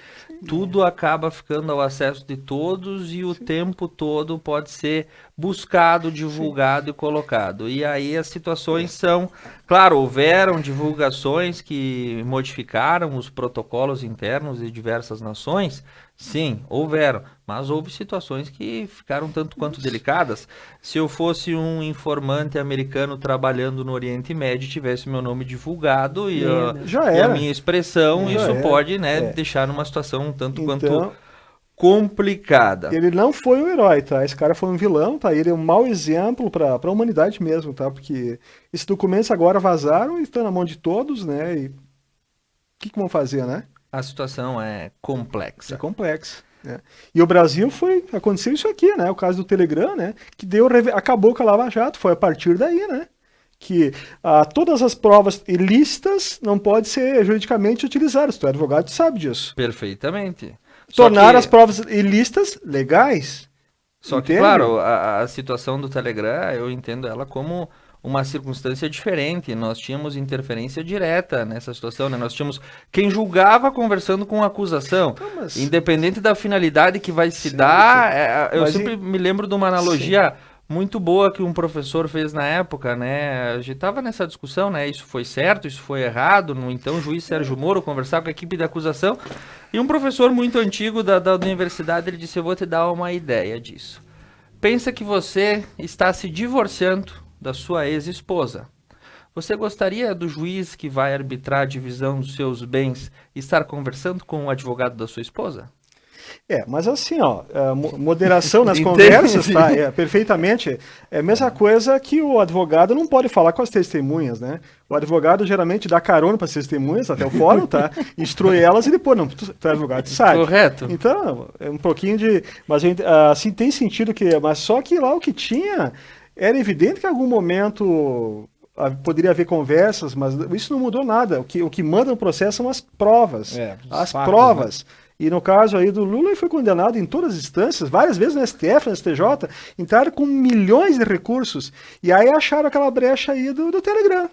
tudo acaba ficando ao acesso de todos e o tempo todo pode ser buscado, divulgado e colocado. E aí as situações são... Claro, houveram divulgações que modificaram os protocolos internos de diversas nações, sim, houveram, mas houve situações que ficaram tanto quanto delicadas. Se eu fosse um informante americano trabalhando no Oriente Médio e tivesse meu nome divulgado e a minha expressão, isso pode, né, deixar numa situação um tanto quanto complicada. Ele não foi um herói, tá? Esse cara foi um vilão, tá? Ele é um mau exemplo para a humanidade mesmo, tá? Porque esses documentos agora vazaram e estão na mão de todos, né? E o que vão fazer, né? A situação é complexa. É complexa. Né? E o Brasil aconteceu isso aqui, né? O caso do Telegram, né? Que acabou com a Lava Jato, foi a partir daí, né? Que todas as provas ilícitas não podem ser juridicamente utilizadas. Tu é advogado, tu sabe disso. Perfeitamente. Tornar as provas ilícitas legais. Só que, claro, a situação do Telegram, eu entendo ela como uma circunstância diferente. Nós tínhamos interferência direta nessa situação, né? Nós tínhamos quem julgava conversando com a acusação. Então, independente da finalidade que vai se dar, eu sempre me lembro de uma analogia muito boa que um professor fez na época, né? A gente estava nessa discussão, né? Isso foi certo, isso foi errado. No então juiz Sérgio Moro conversava com a equipe da acusação e um professor muito antigo da universidade, ele disse: eu vou te dar uma ideia disso. Pensa que você está se divorciando da sua ex-esposa. Você gostaria do juiz que vai arbitrar a divisão dos seus bens estar conversando com o advogado da sua esposa? Mas assim, moderação nas conversas, tá? Perfeitamente. É a mesma coisa que o advogado não pode falar com as testemunhas, né? O advogado geralmente dá carona para as testemunhas até o fórum, tá? Instrui elas e depois, não, tu é advogado, sai. Correto. Então, é um pouquinho de... Mas assim, tem sentido que... Mas só que lá o que tinha, era evidente que em algum momento poderia haver conversas, mas isso não mudou nada. O que manda no processo são as provas. As fatos, provas. Né? E no caso aí do Lula, ele foi condenado em todas as instâncias, várias vezes no STF, no STJ, entraram com milhões de recursos. E aí acharam aquela brecha aí do Telegram.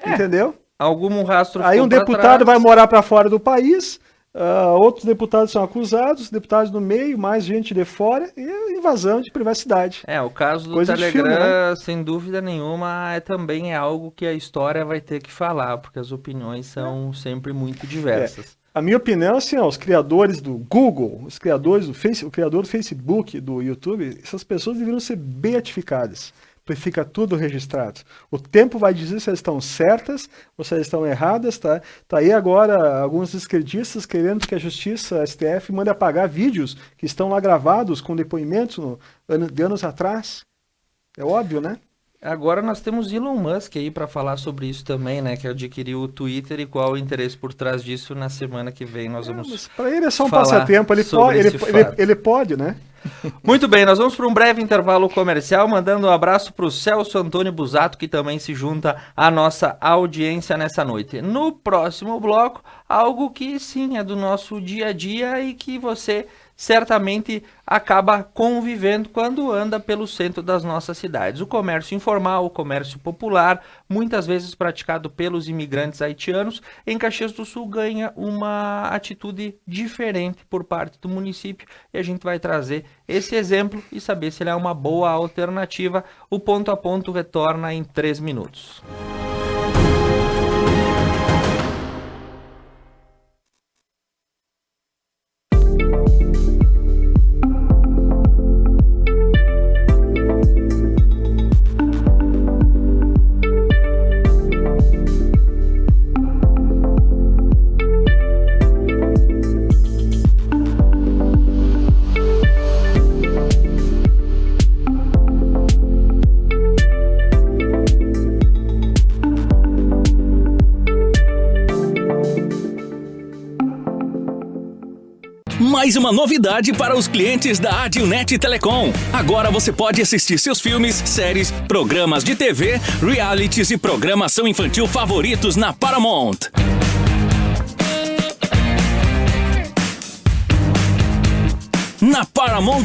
Entendeu? Algum rastro. Aí um deputado vai morar para fora do país, outros deputados são acusados, deputados no meio, mais gente de fora, e invasão de privacidade. O caso do Telegram, filme, né? Sem dúvida nenhuma, também é algo que a história vai ter que falar, porque as opiniões são sempre muito diversas. A minha opinião, assim, os criadores do Google, os criadores o criador do Facebook, do YouTube, essas pessoas deveriam ser beatificadas. Porque fica tudo registrado. O tempo vai dizer se elas estão certas ou se elas estão erradas, tá? Tá aí agora alguns esquerdistas querendo que a justiça, a STF, mande apagar vídeos que estão lá gravados com depoimentos de anos atrás. É óbvio, né? Agora nós temos Elon Musk aí para falar sobre isso também, né? Que adquiriu o Twitter e qual o interesse por trás disso. Na semana que vem nós vamos para ele é só um passatempo, ele pode, né? Muito bem, nós vamos para um breve intervalo comercial, mandando um abraço para o Celso Antônio Busato, que também se junta à nossa audiência nessa noite. No próximo bloco, algo que sim é do nosso dia a dia e que você certamente acaba convivendo quando anda pelo centro das nossas cidades. O comércio informal, o comércio popular, muitas vezes praticado pelos imigrantes haitianos, em Caxias do Sul ganha uma atitude diferente por parte do município e a gente vai trazer esse exemplo e saber se ele é uma boa alternativa. O Ponto a Ponto retorna em 3 minutos. Mais uma novidade para os clientes da Adilnet Telecom. Agora você pode assistir seus filmes, séries, programas de TV, realities e programação infantil favoritos na Paramount. Na Paramount+.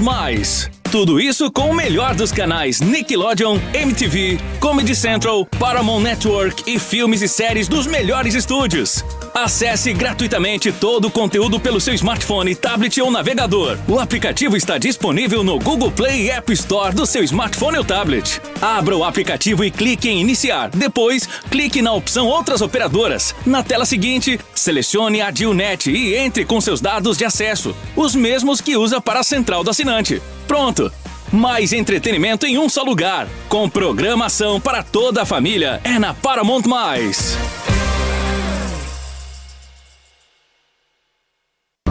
Tudo isso com o melhor dos canais Nickelodeon, MTV, Comedy Central, Paramount Network e filmes e séries dos melhores estúdios. Acesse gratuitamente todo o conteúdo pelo seu smartphone, tablet ou navegador. O aplicativo está disponível no Google Play e App Store do seu smartphone ou tablet. Abra o aplicativo e clique em iniciar. Depois, clique na opção Outras Operadoras. Na tela seguinte, selecione a Adilnet e entre com seus dados de acesso, os mesmos que usa para a central do assinante. Pronto! Mais entretenimento em um só lugar. Com programação para toda a família. É na Paramount+.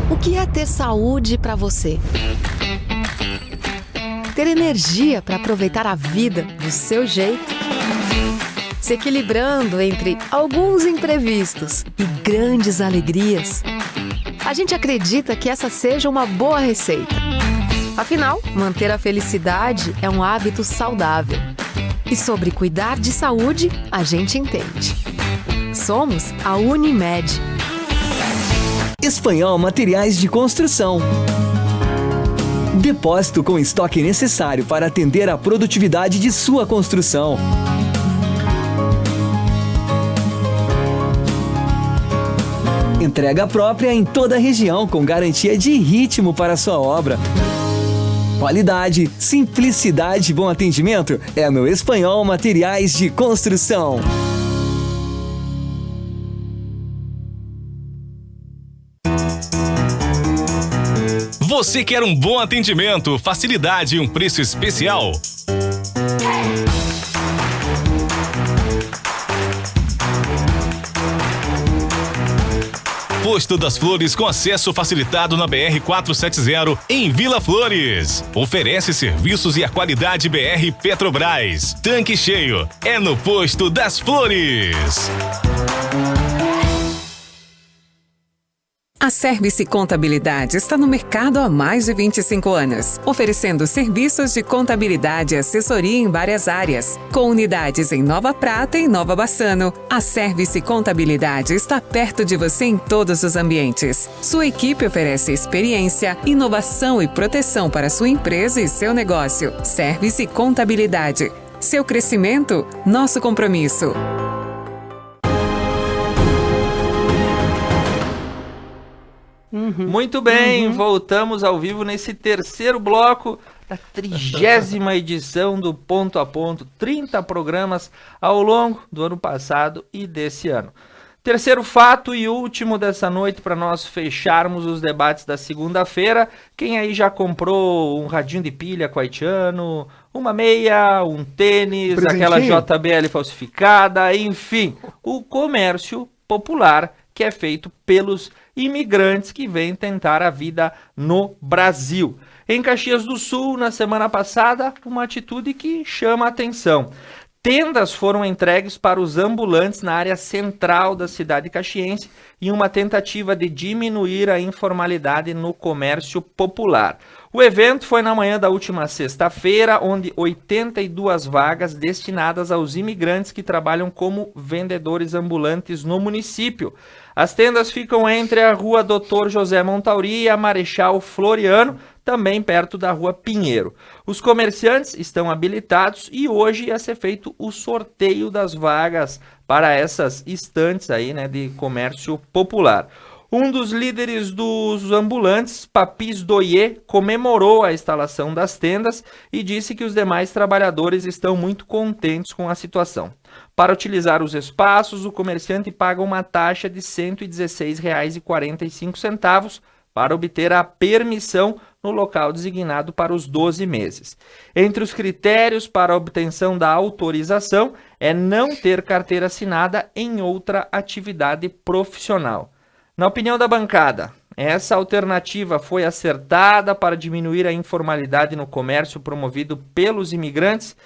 O que é ter saúde para você? Ter energia para aproveitar a vida do seu jeito? Se equilibrando entre alguns imprevistos e grandes alegrias? A gente acredita que essa seja uma boa receita. Afinal, manter a felicidade é um hábito saudável. E sobre cuidar de saúde, a gente entende. Somos a Unimed. Espanhol Materiais de Construção. Depósito com estoque necessário para atender à produtividade de sua construção. Entrega própria em toda a região com garantia de ritmo para sua obra. Qualidade, simplicidade e bom atendimento é no Espanhol Materiais de Construção. Você quer um bom atendimento, facilidade e um preço especial? Posto das Flores com acesso facilitado na BR-470 em Vila Flores. Oferece serviços e a qualidade BR Petrobras. Tanque cheio é no Posto das Flores. A Service Contabilidade está no mercado há mais de 25 anos, oferecendo serviços de contabilidade e assessoria em várias áreas. Com unidades em Nova Prata e Nova Bassano, a Service Contabilidade está perto de você em todos os ambientes. Sua equipe oferece experiência, inovação e proteção para sua empresa e seu negócio. Service Contabilidade. Seu crescimento, nosso compromisso. Muito bem, voltamos ao vivo nesse terceiro bloco da 30ª edição do Ponto a Ponto, 30 programas ao longo do ano passado e desse ano. Terceiro fato e último dessa noite para nós fecharmos os debates da segunda-feira. Quem aí já comprou um radinho de pilha com haitiano, uma meia, um tênis, aquela JBL falsificada, enfim, o comércio popular que é feito pelos imigrantes que vêm tentar a vida no Brasil. Em Caxias do Sul, na semana passada, uma atitude que chama a atenção. Tendas foram entregues para os ambulantes na área central da cidade caxiense em uma tentativa de diminuir a informalidade no comércio popular. O evento foi na manhã da última sexta-feira, onde 82 vagas destinadas aos imigrantes que trabalham como vendedores ambulantes no município. As tendas ficam entre a rua Dr. José Montauri e a Marechal Floriano, também perto da rua Pinheiro. Os comerciantes estão habilitados e hoje ia ser feito o sorteio das vagas para essas estantes aí, né, de comércio popular. Um dos líderes dos ambulantes, Papis Doye, comemorou a instalação das tendas e disse que os demais trabalhadores estão muito contentes com a situação. Para utilizar os espaços, o comerciante paga uma taxa de R$ 116,45 para obter a permissão no local designado para os 12 meses. Entre os critérios para a obtenção da autorização é não ter carteira assinada em outra atividade profissional. Na opinião da bancada, essa alternativa foi acertada para diminuir a informalidade no comércio promovido pelos imigrantes.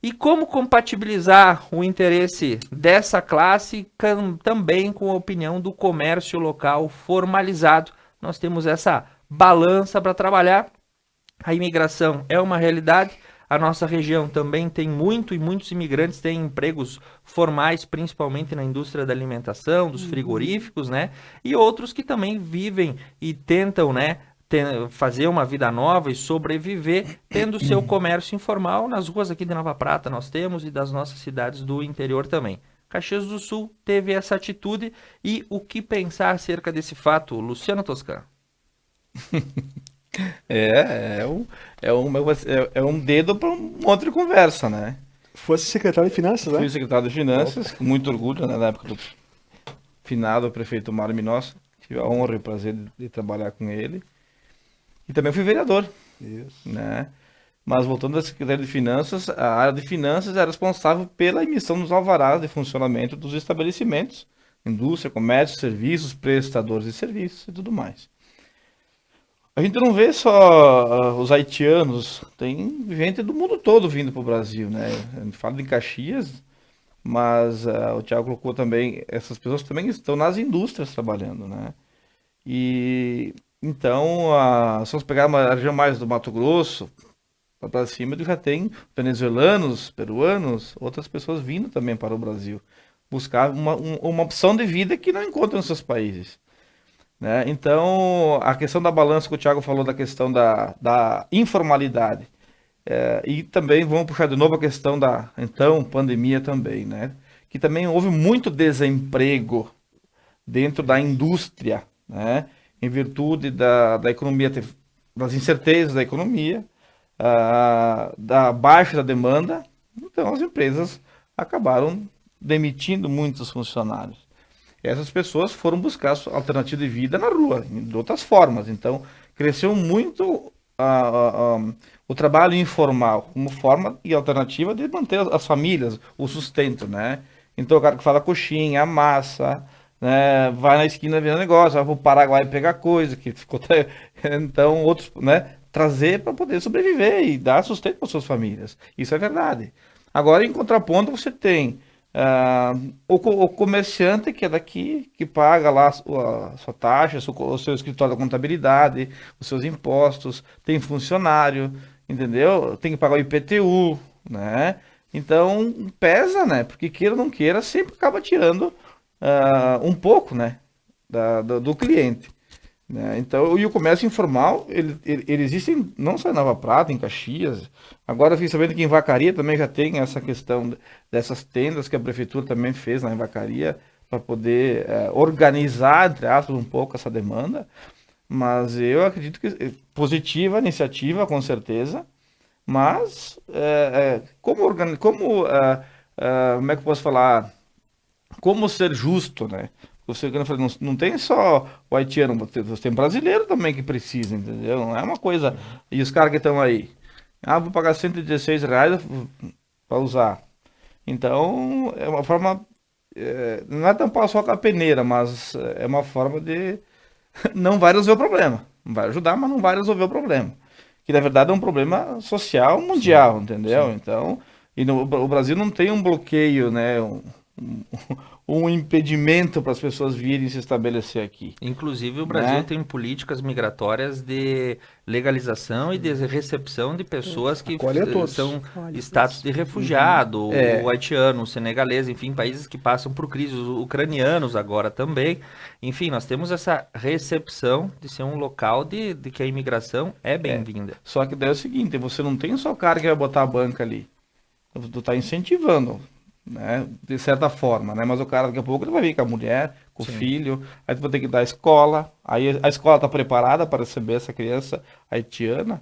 E como compatibilizar o interesse dessa classe também com a opinião do comércio local formalizado? Nós temos essa balança para trabalhar. A imigração é uma realidade. A nossa região também tem muitos imigrantes têm empregos formais, principalmente na indústria da alimentação, dos frigoríficos, né? E outros que também vivem e tentam, né, fazer uma vida nova e sobreviver tendo seu comércio informal. Nas ruas aqui de Nova Prata nós temos e das nossas cidades do interior também. Caxias do Sul teve essa atitude e o que pensar acerca desse fato, Luciano Toscan? É um dedo para um monte de conversa, né? Fosse secretário de Finanças, né? Fui secretário de Finanças, com muito orgulho, né, na época do finado prefeito Mário Minossa. Tive a honra e o prazer de trabalhar com ele. E também fui vereador. Isso. Né? Mas voltando à Secretaria de Finanças, a área de Finanças é responsável pela emissão dos alvarás de funcionamento dos estabelecimentos, indústria, comércio, serviços, prestadores de serviços e tudo mais. A gente não vê só os haitianos, tem gente do mundo todo vindo para o Brasil, né? A gente fala de Caxias, mas o Thiago colocou também, essas pessoas também estão nas indústrias trabalhando, né? E então, se nós pegarmos a região mais do Mato Grosso, para cima, já tem venezuelanos, peruanos, outras pessoas vindo também para o Brasil, buscar uma opção de vida que não encontram nos seus países. Né? Então, a questão da balança que o Thiago falou, da questão da informalidade, e também vamos puxar de novo a questão da, então, pandemia também, né? Que também houve muito desemprego dentro da indústria, né? Em virtude da economia, das incertezas da economia, da baixa da demanda, então as empresas acabaram demitindo muitos funcionários. Essas pessoas foram buscar sua alternativa de vida na rua, de outras formas. Então, cresceu muito o trabalho informal, como forma e alternativa de manter as famílias, o sustento, né? Então, o cara que fala coxinha, massa, né? Vai na esquina vendo negócio, vai para o Paraguai pegar coisa, que ficou... Então, outros, né? Trazer para poder sobreviver e dar sustento para suas famílias. Isso é verdade. Agora, em contraponto, você tem o comerciante que é daqui, que paga lá a sua taxa, o seu escritório da contabilidade, os seus impostos, tem funcionário, entendeu? Tem que pagar o IPTU, né? Então, pesa, né? Porque queira ou não queira, sempre acaba tirando um pouco, né? Do cliente. Né? Então, e o comércio informal, ele existe não só em Nova Prata, em Caxias. Agora eu fiquei sabendo que em Vacaria também já tem essa questão dessas tendas que a prefeitura também fez lá em Vacaria para poder organizar, entre aspas, um pouco essa demanda. Mas eu acredito que positiva a iniciativa, com certeza. Mas como é que eu posso falar? Como ser justo, né? Você não tem só o haitiano, você tem brasileiro também que precisa, entendeu? Não é uma coisa. E os caras que estão aí, vou pagar R$116 para usar. Então, é uma forma, não é tampar só com a peneira, mas é uma forma de. Não vai resolver o problema. Vai ajudar, mas não vai resolver o problema. Que na verdade é um problema social mundial, entendeu? Sim. Então, E o Brasil não tem um bloqueio, né? Um impedimento para as pessoas virem se estabelecer aqui. Inclusive, o Brasil Né? tem políticas migratórias de legalização e de recepção de pessoas que Acolhe a todos. são Acolhe status de refugiado, É. o haitiano, o senegalês, enfim, países que passam por crises, os ucranianos agora também. Enfim, nós temos essa recepção de ser um local de que a imigração é bem-vinda. Só que daí é o seguinte, você não tem só o cara que vai botar a banca ali. Tu tá incentivando, né? De certa forma, né? Mas o cara daqui a pouco ele vai vir com a mulher, com o filho, aí tu vai ter que dar a escola, aí a escola tá preparada para receber essa criança haitiana.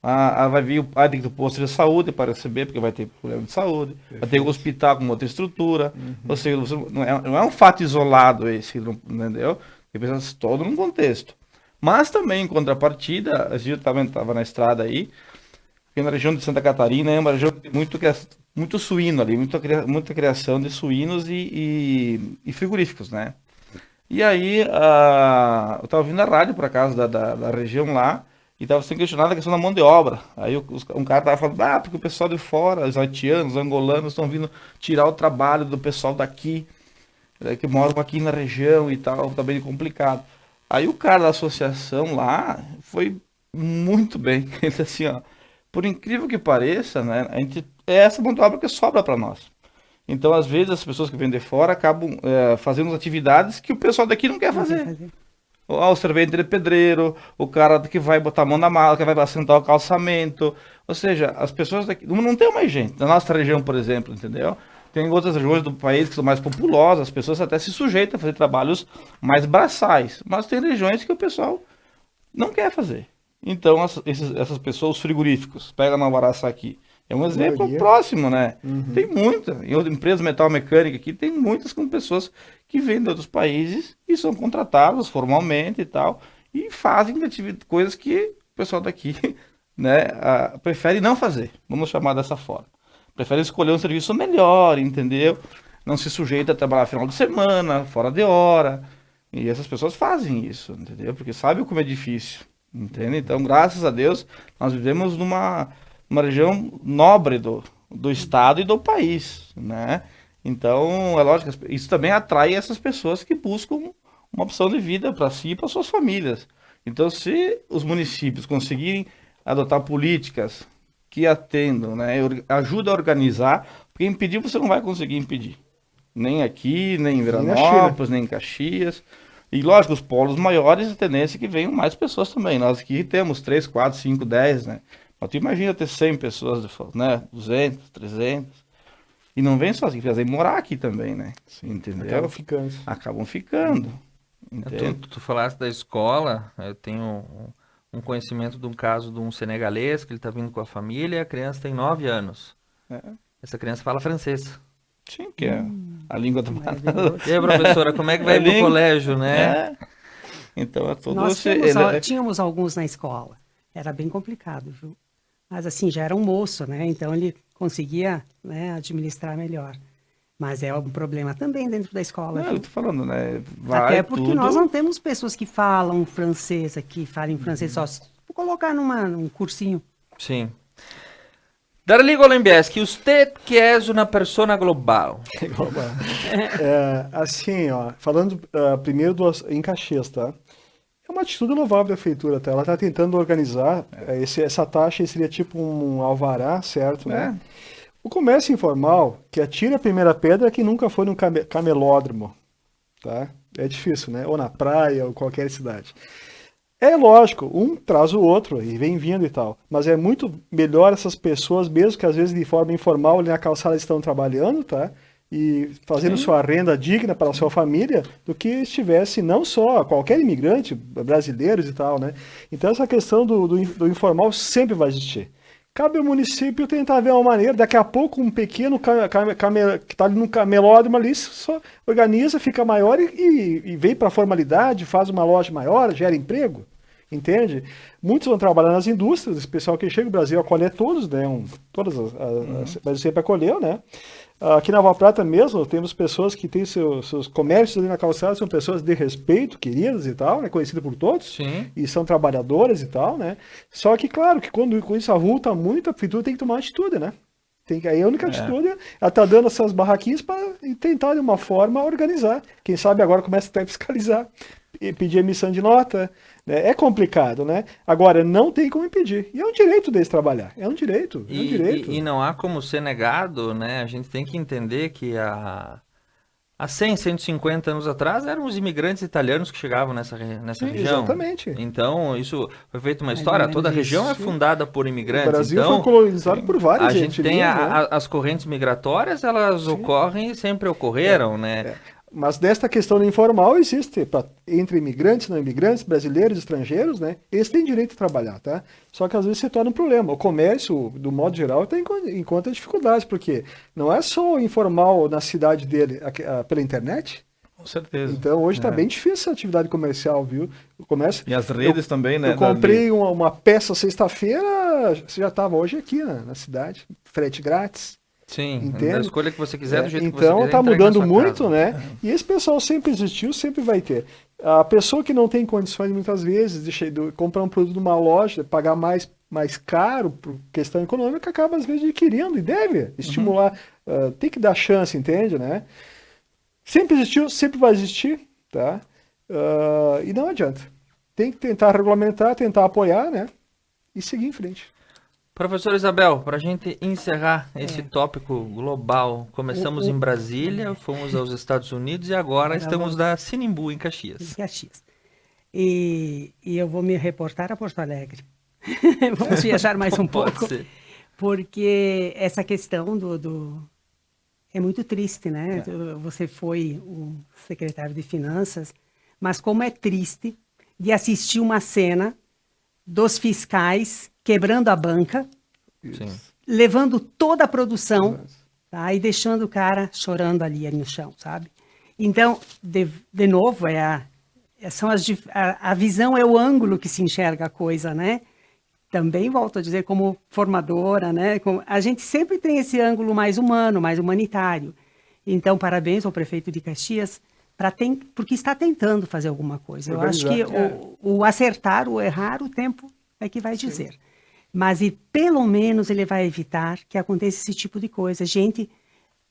Vai vir vai ter que ter posto de saúde para receber, porque vai ter problema de saúde, vai ter o hospital com outra estrutura. Ou seja, não é um fato isolado esse, entendeu? Tem que pensar todo num contexto. Mas também, em contrapartida, a gente também estava na estrada aí, porque na região de Santa Catarina é uma região que tem muito suíno ali, muita criação de suínos e frigoríficos, né? E aí, eu estava ouvindo a rádio, por acaso, da região lá, e estava sendo questionada a questão da mão de obra. Aí um cara estava falando, porque o pessoal de fora, os haitianos, os angolanos, estão vindo tirar o trabalho do pessoal daqui, que moram aqui na região e tal, tá bem complicado. Aí o cara da associação lá foi muito bem. Ele disse assim, ó, por incrível que pareça, né, é essa mão de obra que sobra para nós. Então, às vezes, as pessoas que vêm de fora acabam fazendo atividades que o pessoal daqui não quer fazer. O servente de pedreiro, o cara que vai botar a mão na mala, que vai assentar o calçamento. Ou seja, as pessoas daqui não tem mais gente. Na nossa região, por exemplo, entendeu? Tem outras regiões do país que são mais populosas, as pessoas até se sujeitam a fazer trabalhos mais braçais. Mas tem regiões que o pessoal não quer fazer. Então, essas pessoas, os frigoríficos, pega Nova Araçaqui, é um exemplo próximo, né? Tem muita. Em outra empresa metal mecânica aqui, tem muitas com pessoas que vêm de outros países e são contratadas formalmente e tal, e fazem coisas que o pessoal daqui, né, prefere não fazer, vamos chamar dessa forma. Prefere escolher um serviço melhor, entendeu? Não se sujeita a trabalhar final de semana, fora de hora. E essas pessoas fazem isso, entendeu? Porque sabem como é difícil, entende? Então, graças a Deus, nós vivemos numa região nobre do estado e do país, né? Então, é lógico, isso também atrai essas pessoas que buscam uma opção de vida para si e para suas famílias. Então, se os municípios conseguirem adotar políticas que atendam, né, ajuda a organizar, porque impedir você não vai conseguir impedir. Nem aqui, nem em Veranópolis, nem em Caxias. E lógico, os polos maiores, a tendência é que venham mais pessoas também. Nós aqui temos 3, 4, 5, 10, né? Mas tu imagina ter 100 pessoas, né? 200, 300. E não vem sozinho, quer dizer, morar aqui também, né? Sim, entendeu? Acabam ficando. Tu falaste da escola, eu tenho um conhecimento de um caso de um senegalês que ele está vindo com a família e a criança tem 9 anos. Essa criança fala francês. Sim, que é a língua do E aí, professora, como é que vai pro colégio, né? Então, é todo Nós tínhamos alguns na escola. Era bem complicado, viu? Mas assim, já era um moço, né? Então ele conseguia, né, administrar melhor. Mas é um problema também dentro da escola. Eu tô falando, né? Até porque nós não temos pessoas que falam francês aqui, falem francês só. Vou colocar num cursinho. Sim. Darli Golembieski, usted que é uma persona global. Assim, ó, falando primeiro em Caxias, tá? É uma atitude louvável da prefeitura, tá? Ela está tentando organizar, essa taxa seria tipo um alvará, certo, né? O comércio informal, que atira a primeira pedra, é que nunca foi num camelódromo, tá? É difícil, né? Ou na praia, ou qualquer cidade. É lógico, um traz o outro e vem vindo e tal, mas é muito melhor essas pessoas, mesmo que às vezes de forma informal ali na calçada estão trabalhando, tá? E fazendo sua renda digna para a sua família, do que estivesse não só qualquer imigrante, brasileiros e tal, né? Então essa questão do informal sempre vai existir. Cabe ao município tentar ver uma maneira, daqui a pouco um pequeno que está ali no camelódromo ali, só organiza, fica maior e vem para a formalidade, faz uma loja maior, gera emprego, entende? Muitos vão trabalhar nas indústrias, esse pessoal que chega, o Brasil acolhe todos, né? Mas sempre acolheu, né? Aqui na Nova Prata mesmo, temos pessoas que têm seus comércios ali na calçada, são pessoas de respeito, queridas e tal, né, conhecidas por todos. Sim. E são trabalhadoras e tal, né? Só que, claro, que quando isso avulta muito, a prefeitura tem que tomar atitude, né? Aí a única atitude ela tá dando essas barraquinhas para tentar de uma forma organizar. Quem sabe agora começa até a fiscalizar, e pedir emissão de nota, né? É complicado, né? Agora, não tem como impedir. E é um direito deles trabalhar. É um direito. E não há como ser negado, né? A gente tem que entender que há 100, 150 anos atrás eram os imigrantes italianos que chegavam nessa região. Exatamente. Então, isso foi feito uma história. Toda a região é fundada por imigrantes. O Brasil então, foi colonizado por várias a gente tem né? as correntes migratórias, elas ocorrem e sempre ocorreram, né? Mas desta questão informal existe, entre imigrantes, não imigrantes, brasileiros, estrangeiros, né? Eles têm direito de trabalhar, tá? Só que às vezes se torna um problema. O comércio, do modo geral, encontra dificuldades, porque não é só o informal na cidade dele pela internet. Com certeza. Então hoje está bem difícil a atividade comercial, viu? O comércio, e as redes também, né? Eu comprei uma peça sexta-feira, você já estava hoje aqui na cidade, frete grátis. Sim, da escolha que você quiser, do jeito que você então quiser. Então está mudando muito, né? E esse pessoal sempre existiu, sempre vai ter. A pessoa que não tem condições, muitas vezes, de comprar um produto numa loja, pagar mais caro por questão econômica, acaba às vezes adquirindo e deve estimular. Tem que dar chance, entende, né? Sempre existiu, sempre vai existir, tá? E não adianta. Tem que tentar regulamentar, tentar apoiar, né? E seguir em frente. Professor Isabel, para a gente encerrar esse tópico global, começamos em Brasília, fomos aos Estados Unidos e agora estamos na Sinimbu, em Caxias. Em Caxias. E eu vou me reportar a Porto Alegre. Vamos viajar mais um pouco. Ser. Porque essa questão é muito triste, né? Você foi o secretário de Finanças, mas como é triste de assistir uma cena dos fiscais quebrando a banca, levando toda a produção, tá? E deixando o cara chorando ali no chão, sabe? Então, de novo, a visão é o ângulo que se enxerga a coisa, né? Também, volto a dizer, como formadora, né? A gente sempre tem esse ângulo mais humano, mais humanitário. Então, parabéns ao prefeito de Caxias, porque está tentando fazer alguma coisa. Eu acho que o acertar, o errar, o tempo é que vai dizer. Mas pelo menos ele vai evitar que aconteça esse tipo de coisa. Gente,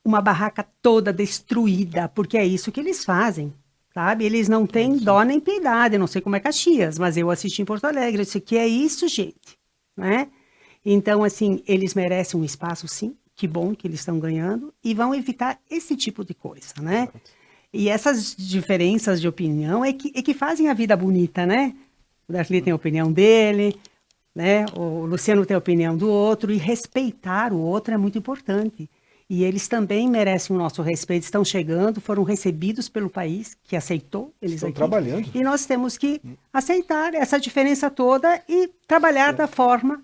uma barraca toda destruída, porque é isso que eles fazem, sabe? Eles não têm dó nem piedade, não sei como é Caxias, mas eu assisti em Porto Alegre, eu disse, que é isso, gente, né? Então, assim, eles merecem um espaço, sim, que bom que eles estão ganhando, e vão evitar esse tipo de coisa, né? E essas diferenças de opinião é que fazem a vida bonita, né? O Darli tem a opinião dele, né? O Luciano tem a opinião do outro, e respeitar o outro é muito importante. E eles também merecem o nosso respeito, estão chegando, foram recebidos pelo país, que aceitou eles estão aqui. Trabalhando. E nós temos que aceitar essa diferença toda e trabalhar da forma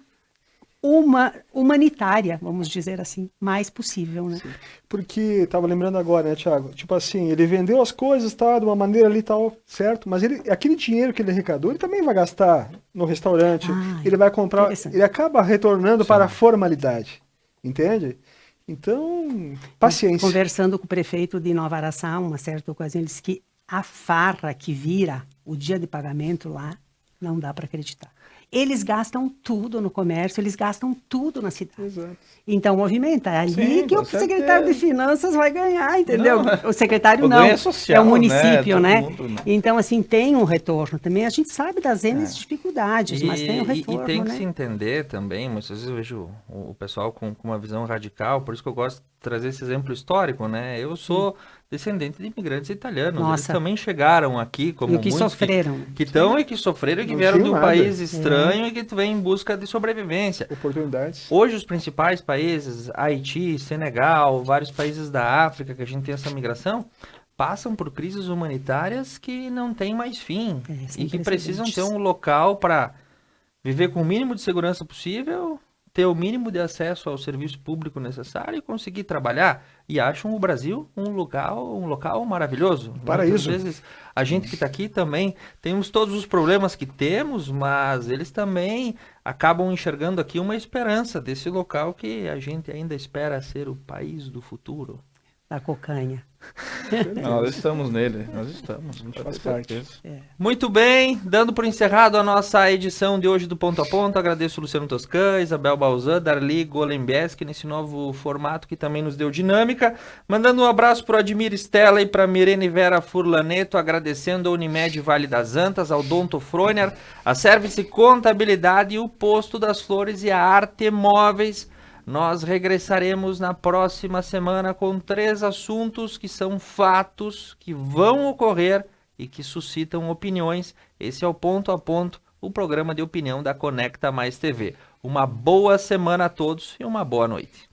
humanitária, vamos dizer assim, mais possível, né? Sim. Porque, estava lembrando agora, né, Thiago? Tipo assim, ele vendeu as coisas, tá, de uma maneira ali tal, certo? Mas aquele dinheiro que ele arrecadou, ele também vai gastar no restaurante, ele vai comprar, ele acaba retornando para a formalidade, entende? Então, paciência. Conversando com o prefeito de Nova Araçá, uma certa ocasião, ele disse que a farra que vira o dia de pagamento lá, não dá para acreditar. Eles gastam tudo no comércio, eles gastam tudo na cidade. Exato. Então, movimenta. É ali que o secretário de Finanças vai ganhar, entendeu? Não, o secretário não, é o município, né? Então, assim, tem um retorno também. A gente sabe das N dificuldades, mas tem um retorno, e tem que né? se entender também, muitas vezes eu vejo o pessoal com uma visão radical, por isso que eu gosto de trazer esse exemplo histórico, né? Eu sou descendente de imigrantes italianos. Nossa. Eles também chegaram aqui, como muitos sofreram. Que estão e que sofreram e que vieram de um país estranho e que vem em busca de sobrevivência. Oportunidades. Hoje os principais países, Haiti, Senegal, vários países da África que a gente tem essa migração, passam por crises humanitárias que não têm mais fim e que precisam ter um local para viver com o mínimo de segurança possível, ter o mínimo de acesso ao serviço público necessário e conseguir trabalhar. E acham o Brasil um local maravilhoso. Paraíso. Muitas vezes a gente que está aqui também temos todos os problemas que temos, mas eles também acabam enxergando aqui uma esperança desse local que a gente ainda espera ser o país do futuro. Da cocanha. Nós estamos nele, nós estamos. Faz parte. Muito bem, dando por encerrado a nossa edição de hoje do Ponto a Ponto, agradeço o Luciano Toscan, Isabel Balzan, Darli Golembeski nesse novo formato que também nos deu dinâmica, mandando um abraço para o Admir Stella e para Mirene Vera Furlaneto, agradecendo a Unimed Vale das Antas, ao Donto Froner, a Service Contabilidade e o Posto das Flores e a Arte Móveis. Nós regressaremos na próxima semana com 3 assuntos que são fatos que vão ocorrer e que suscitam opiniões. Esse é o Ponto a Ponto, o programa de opinião da Conecta Mais TV. Uma boa semana a todos e uma boa noite.